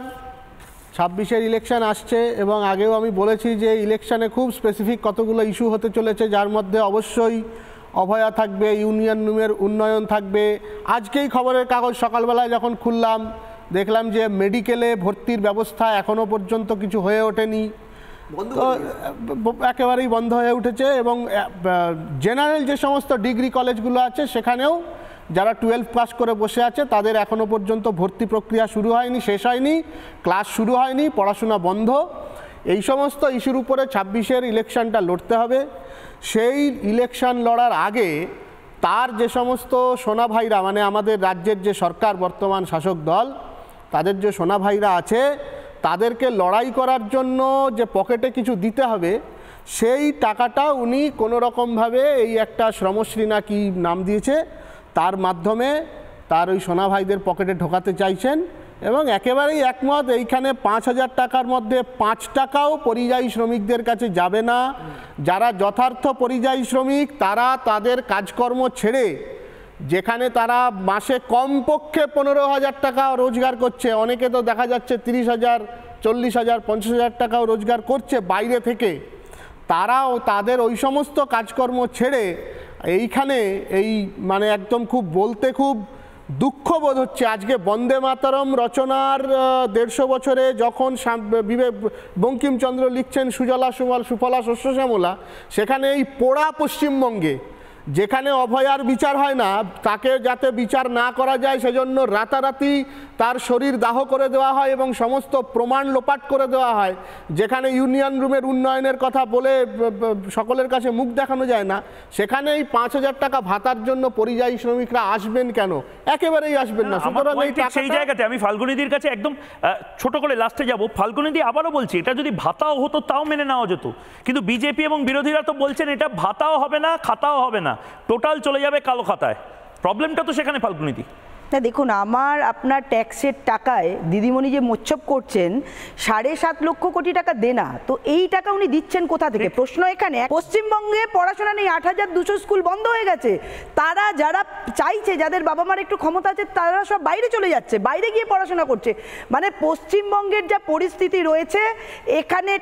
26-এর ইলেকশন আসছে এবং আগেও আমি বলেছি যে ইলেকশনে খুব স্পেসিফিক কতগুলো ইস্যু হতে চলেছে, যার মধ্যে অবশ্যই অভয়া থাকবে, ইউনিয়ন রুমের উন্নয়ন থাকবে। আজকেই খবরের কাগজ সকালবেলায় যখন খুললাম দেখলাম যে মেডিকেলে ভর্তির ব্যবস্থা এখনও পর্যন্ত কিছু হয়ে ওঠেনি, একেবারেই বন্ধ হয়ে উঠেছে। এবং জেনারেল যে সমস্ত ডিগ্রি কলেজগুলো আছে সেখানেও যারা 12 পাস করে বসে আছে তাদের এখনও পর্যন্ত ভর্তি প্রক্রিয়া শুরু হয়নি, শেষ হয়নি, ক্লাস শুরু হয়নি, পড়াশোনা বন্ধ। এই সমস্ত ইস্যুর উপরে 26-এর ইলেকশনটা লড়তে হবে। সেই ইলেকশন লড়ার আগে তার যে সমস্ত সোনা ভাইরা, মানে আমাদের রাজ্যের যে সরকার বর্তমান শাসক দল, তাদের যে সোনা ভাইরা আছে তাদেরকে লড়াই করার জন্য যে পকেটে কিছু দিতে হবে, সেই টাকাটা উনি কোনো রকমভাবে এই একটা শ্রমশ্রী না কি নাম দিয়েছে তার মাধ্যমে তার ওই সোনা ভাইদের পকেটে ঢোকাতে চাইছেন। এবং একেবারেই একমত, এইখানে 5,000 টাকার মধ্যে 5 টাকাও পরিযায়ী শ্রমিকদের কাছে যাবে না। যারা যথার্থ পরিযায়ী শ্রমিক তারা তাদের কাজকর্ম ছেড়ে, যেখানে তারা মাসে কমপক্ষে 15,000 টাকা রোজগার করছে, অনেকে তো দেখা যাচ্ছে 30,000, 40,000, 50,000 টাকাও রোজগার করছে বাইরে থেকে, তারাও তাদের ওই সমস্ত কাজকর্ম ছেড়ে এইখানে এই মানে একদম খুব বলতে খুব দুঃখ বোধ হচ্ছে। আজকে বন্দে মাতরম রচনার 150 বছরে যখন বঙ্কিমচন্দ্র লিখছেন সুজলা সুফলা শস্য শ্যামলা, সেখানে এই পোড়া পশ্চিমবঙ্গে যেখানে অভয়ার বিচার হয় না, তাকে যাতে বিচার না করা যায় সেজন্য রাতারাতি তার শরীর দাহ করে দেওয়া হয় এবং সমস্ত প্রমাণ লোপাট করে দেওয়া হয়, যেখানে ইউনিয়ন রুমের উন্নয়নের কথা বলে সকলের কাছে মুখ দেখানো যায় না, সেখানে এই 5,000 টাকা ভাতার জন্য পরিযায়ী শ্রমিকরা আসবেন কেন? একেবারেই আসবেন না। সুতরাং সেই জায়গাতে আমি ফাল্গুনিদির কাছে একদম ছোট করে লাস্টে যাব। ফাল্গুনিদি আবারও বলছি, এটা যদি ভাতাও হতো তাও মেনে নেওয়া যেত, কিন্তু বিজেপি এবং বিরোধীরা তো বলছেন এটা ভাতাও হবে না, খাতাও হবে না, টোটাল চলে যাবে কালো খাতায়। প্রবলেমটা তো সেখানে ফাল্গুনিদি। না দেখুন, আপনার ট্যাক্সের টাকায় দিদিমণি যে মোচ্ছব করছেন 7.5 লক্ষ কোটি টাকা দেনা, তো এই টাকা উনি দিচ্ছেন কোথা থেকে? প্রশ্ন এখানে। পশ্চিমবঙ্গে পড়াশোনা নেই, 8,200 স্কুল বন্ধ হয়ে গেছে। তারা যারা চাইছে, যাদের বাবা মার একটু ক্ষমতা আছে, তারা সব বাইরে চলে যাচ্ছে, বাইরে গিয়ে পড়াশোনা করছে। মানে পশ্চিমবঙ্গের যা পরিস্থিতি রয়েছে, এখানে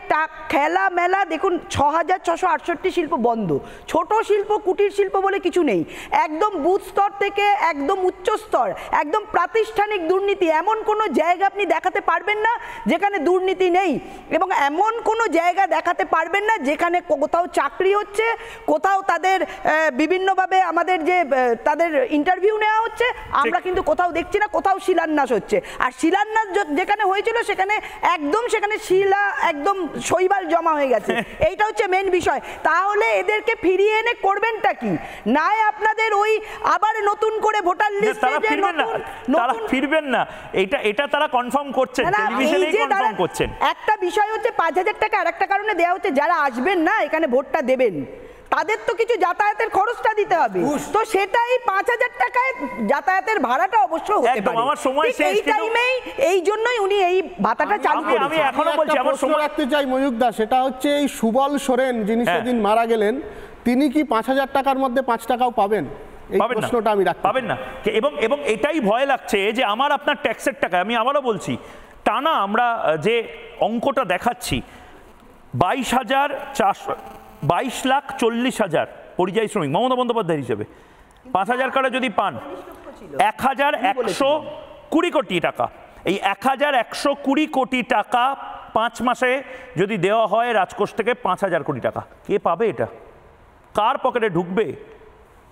খেলা মেলা দেখুন, 6,668 শিল্প বন্ধ। ছোট শিল্প, কুটির শিল্প বলে কিছু নেই। একদম বুথ স্তর থেকে একদম উচ্চ স্তর, একদম প্রাতিষ্ঠানিক দুর্নীতি। এমন কোনো জায়গা আপনি দেখাতে পারবেন না যেখানে দুর্নীতি নেই, এবং এমন কোনো জায়গা দেখাতে পারবেন না যেখানে কোথাও চাকরি হচ্ছে, কোথাও তাদের বিভিন্নভাবে আমাদের যে তাদের ইন্টারভিউ নেওয়া হচ্ছে, আমরা কিন্তু কোথাও দেখছি না। কোথাও শিলান্যাস হচ্ছে, আর শিলান্যাস যেখানে হয়েছিল সেখানে শিলা একদম শৈবাল জমা হয়ে গেছে। এইটা হচ্ছে মেন বিষয়। তাহলে এদেরকে ফিরিয়ে এনে করবেনটা কি? নাই আপনাদের ওই আবার নতুন করে ভোটার লিস্টে তারা ফিরবেন না, এটা তারা কনফার্ম করছেন, টেলিভিশনেই কনফার্ম করছেন। একটা বিষয় হচ্ছে 5,000 টাকা আরেকটা কারণে দেওয়া হচ্ছে, যারা আসবেন না এখানে ভোটটা দেবেন তাদের তো কিছু যাতায়াতের খরচটা দিতে হবে, তো সেটাই 5,000 টাকায় যাতায়াতের ভাড়াটা অবশ্য হতে পারে। আমার সময় শেষ, এই টাইমেই এই জন্যই উনি এই ভাতাটা চালু করেছেন। আমি এখনো বলছি, আমার সময় রাখতে চাই ময়ূক দা, সেটা হচ্ছে এই সুবল সোরেন যিনি সেদিন মারা গেলেন, তিনি কি 5,000 টাকার মধ্যে 5 টাকাও পাবেন? এই প্রশ্নটা আমি রাখতে পাবেন না। এবং এটাই ভয় লাগছে যে আমার আপনার ট্যাক্সের টাকা, আমি আবারও বলছি, টানা আমরা যে অঙ্কটা দেখাচ্ছি 22,40,000 পরিযায়ী শ্রমিক মমতা বন্দ্যোপাধ্যায় হিসেবে 5,000 করে যদি পান 1,120 কোটি টাকা, এই 1,120 কোটি টাকা 5 মাসে যদি দেওয়া হয় রাজকোষ থেকে 5,000 কোটি টাকা, কে পাবে এটা? কার পকেটে ঢুকবে?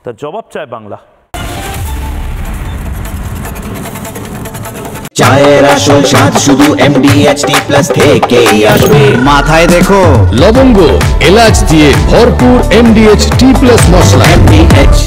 তার জবাব চায় বাংলা। চায়ের আসল স্বাদ শুধু MDHT+ থেকেই আসবে। মাথায় দেখো লবঙ্গ এলাচ দিয়ে ভরপুর MDH T+ মশলা।